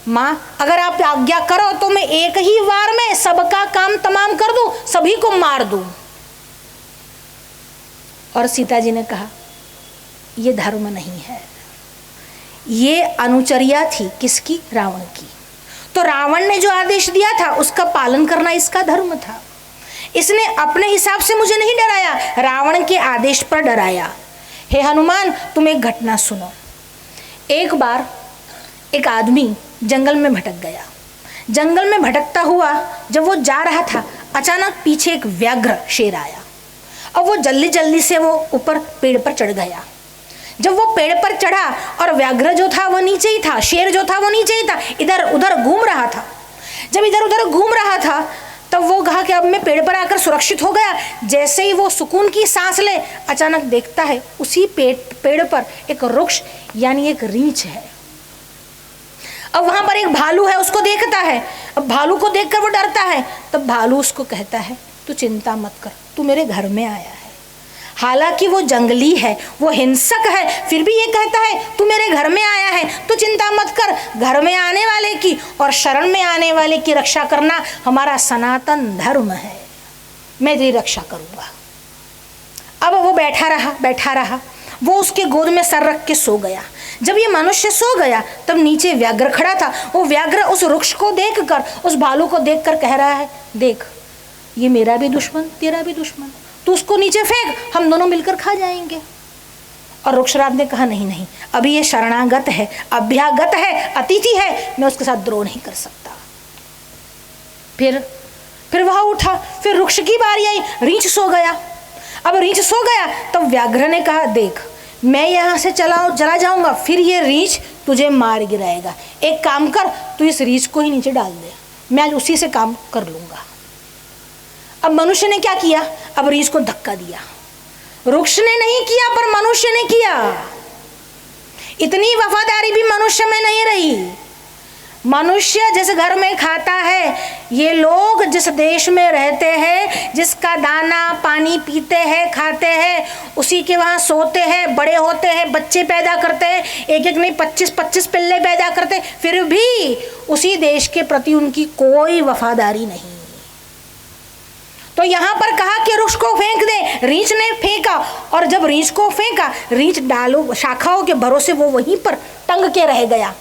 माँ अगर आप आज्ञा करो तो मैं एक ही वार में सबका काम तमाम कर दूं, सभी को मार दूं। और सीता जी ने कहा ये धर्म नहीं है, ये अनुचर्या थी किसकी? रावण की। तो रावण ने जो आदेश दिया था उसका पालन करना इसका धर्म था। इसने अपने हिसाब से मुझे नहीं डराया, रावण के आदेश पर डराया। हे हनुमान तुम एक घटना सुनो। एक बार एक आदमी जंगल में भटक गया। जंगल में भटकता हुआ जब वो जा रहा था अचानक पीछे एक व्याघ्र शेर आया। अब वो जल्दी जल्दी से वो ऊपर पेड़ पर चढ़ गया। जब वो पेड़ पर चढ़ा और व्याघ्र जो था वो नीचे ही था, शेर जो था वो नीचे ही था, इधर उधर घूम रहा था। जब इधर उधर घूम रहा था तब वो कहा कि अब मैं पेड़ पर आकर सुरक्षित हो गया। जैसे ही वो सुकून की सांस ले अचानक देखता है उसी पेड़ पर एक वृक्ष यानी एक रीछ है। अब वहां पर एक भालू है, उसको देखता है। अब भालू को देखकर वो डरता है। तब भालू उसको कहता है तू चिंता मत कर, तू मेरे घर में आया है। हालांकि वो जंगली है, वो हिंसक है, फिर भी ये कहता है तू मेरे घर में आया है, तू चिंता मत कर। घर में आने वाले की और शरण में आने वाले की रक्षा करना हमारा सनातन धर्म है, मैं तेरी रक्षा करूंगा। अब वो बैठा रहा, वो उसके गोद में सर रख के सो गया। जब ये मनुष्य सो गया तब नीचे व्याघ्र खड़ा था। वो व्याघ्र उस वृक्ष को देखकर, उस भालू को देखकर कह रहा है देख ये मेरा भी दुश्मन तेरा भी दुश्मन, तू उसको नीचे फेंक, हम दोनों मिलकर खा जाएंगे। और वृक्षराज ने कहा नहीं नहीं, अभी ये शरणागत है, अभ्यागत है, अतिथि है, मैं उसके साथ द्रोह नहीं कर सकता। फिर वह उठा, फिर वृक्ष की बारी आई, रीछ सो गया। अब रीछ सो गया तब व्याघ्र ने कहा देख मैं यहाँ से चला जाऊंगा, फिर ये रीछ तुझे मार गिराएगा। एक काम कर, तू इस रीछ को ही नीचे डाल दे, मैं आज उसी से काम कर लूंगा। अब मनुष्य ने क्या किया? अब रीछ को धक्का दिया। वृक्ष ने नहीं किया पर मनुष्य ने किया। इतनी वफादारी भी मनुष्य में नहीं रही। मनुष्य जिस घर में खाता है, ये लोग जिस देश में रहते हैं, जिसका दाना पानी पीते हैं, खाते हैं, उसी के वहाँ सोते हैं, बड़े होते हैं, बच्चे पैदा करते हैं, एक एक नहीं 25-25 पिल्ले पैदा करते हैं, फिर भी उसी देश के प्रति उनकी कोई वफादारी नहीं। तो यहाँ पर कहा कि वृक्ष को फेंक दे, रीछ ने फेंका। और जब रीछ को फेंका, रीछ डालों शाखाओं के भरोसे वो वहीं पर टंग के रह गया।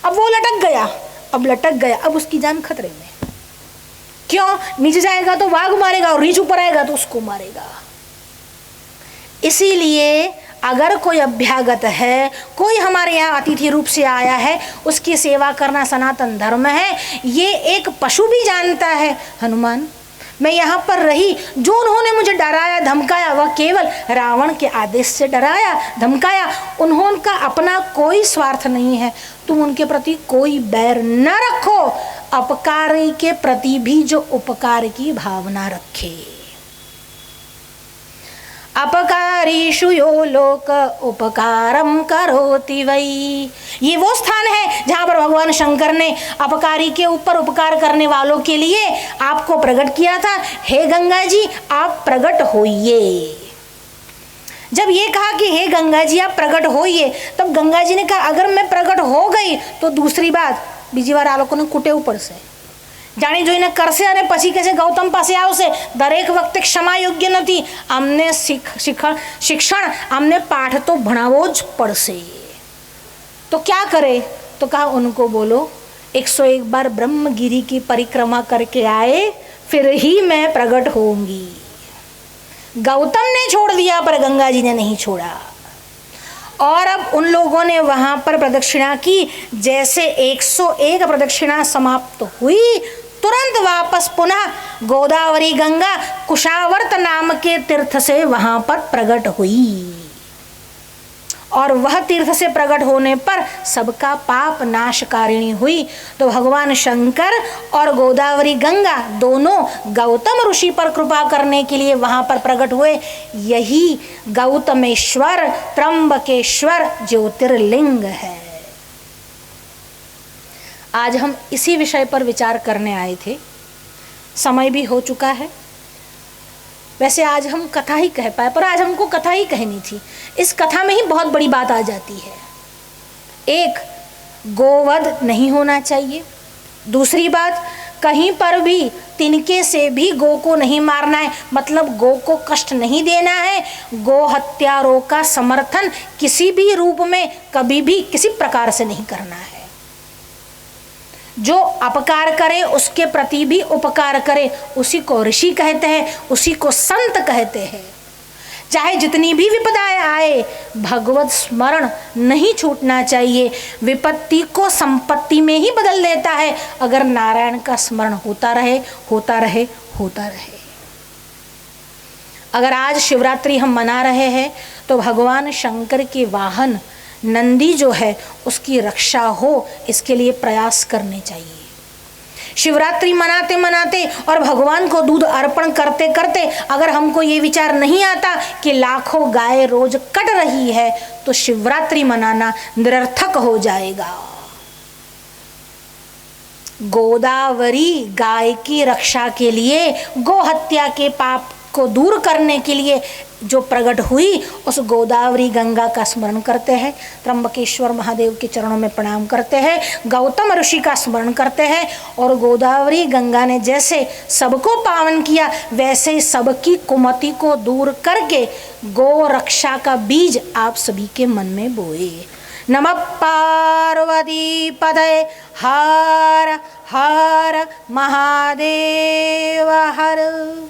अब वो लटक गया, अब उसकी जान खतरे में। क्यों? नीचे जाएगा तो वाघ मारेगा और रीछ ऊपर आएगा तो उसको मारेगा। इसीलिए अगर कोई अभ्यागत है, कोई हमारे यहाँ अतिथि रूप से आया है, उसकी सेवा करना सनातन धर्म है। ये एक पशु भी जानता है। हनुमान मैं यहाँ पर रही, जो उन्होंने मुझे डराया धमकाया वह केवल रावण के आदेश से डराया धमकाया। उन्होंने अपना कोई स्वार्थ नहीं है, तुम उनके प्रति कोई बैर न रखो। अपकारी के प्रति भी जो उपकार की भावना रखे। अपकारीषु यो लोक उपकारम करोति वै। ये वो स्थान है जहाँ पर भगवान शंकर ने अपकारी के ऊपर उपकार करने वालों के लिए आपको प्रकट किया था। हे गंगा जी आप प्रकट होइए। जब ये कहा कि हे गंगा जी आप प्रकट होइए, तब गंगा जी ने कहा अगर मैं प्रकट हो गई तो दूसरी बात बीजी बार आलोको ने कुटे ऊपर से જાણી જોઈને કરશે અને પછી કહે છે ગૌતમ પાસે આવશે। દરેક વખતે ક્ષમા યોગ્ય નથી, અમને શિક્ષણ અમને પાઠ તો ભણાવવો જ પડશે। તો क्या करे? तो कहा उनको बोलो 101 बार ब्रह्मगिरी की परिक्रमा करके आए फिर ही मैं प्रकट होंगी। गौतम ने छोड़ दिया पर गंगा जी ने नहीं छोड़ा। और अब उन लोगों ने वहां पर प्रदक्षिणा की। जैसे 101 प्रदक्षिणा समाप्त हुई, तुरंत वापस पुनः गोदावरी गंगा कुशावर्त नाम के तीर्थ से वहां पर प्रकट हुई। और वह तीर्थ से प्रकट होने पर सबका पाप नाशकारिणी हुई। तो भगवान शंकर और गोदावरी गंगा दोनों गौतम ऋषि पर कृपा करने के लिए वहां पर प्रकट हुए। यही गौतमेश्वर त्र्यंबकेश्वर ज्योतिर्लिंग है। आज हम इसी विषय पर विचार करने आए थे। समय भी हो चुका है। वैसे आज हम कथा ही कह पाए, पर आज हमको कथा ही कहनी थी। इस कथा में ही बहुत बड़ी बात आ जाती है। एक, गोवध नहीं होना चाहिए। दूसरी बात, कहीं पर भी तिनके से भी गौ को नहीं मारना है, मतलब गौ को कष्ट नहीं देना है। गौ हत्यारों का समर्थन किसी भी रूप में कभी भी किसी प्रकार से नहीं करना है। जो अपकार करे उसके प्रति भी उपकार करे, उसी को ऋषि कहते हैं, उसी को संत कहते हैं। चाहे जितनी भी विपदाएं आए, भगवत स्मरण नहीं छूटना चाहिए। विपत्ति को संपत्ति में ही बदल देता है अगर नारायण का स्मरण होता रहे, होता रहे, होता रहे। अगर आज शिवरात्रि हम मना रहे हैं तो भगवान शंकर के वाहन नंदी जो है उसकी रक्षा हो, इसके लिए प्रयास करने चाहिए। शिवरात्रि मनाते मनाते और भगवान को दूध अर्पण करते करते अगर हमको ये विचार नहीं आता कि लाखों गाय रोज कट रही है, तो शिवरात्रि मनाना निरर्थक हो जाएगा। गोदावरी गाय की रक्षा के लिए, गो हत्या के पाप को दूर करने के लिए जो प्रकट हुई, उस गोदावरी गंगा का स्मरण करते हैं। त्र्यंबकेश्वर महादेव के चरणों में प्रणाम करते हैं, गौतम ऋषि का स्मरण करते हैं। और गोदावरी गंगा ने जैसे सबको पावन किया, वैसे ही सबकी कुमति को दूर करके गो रक्षा का बीज आप सभी के मन में बोए। नमः पार्वती पदये हर हर महादेव हर।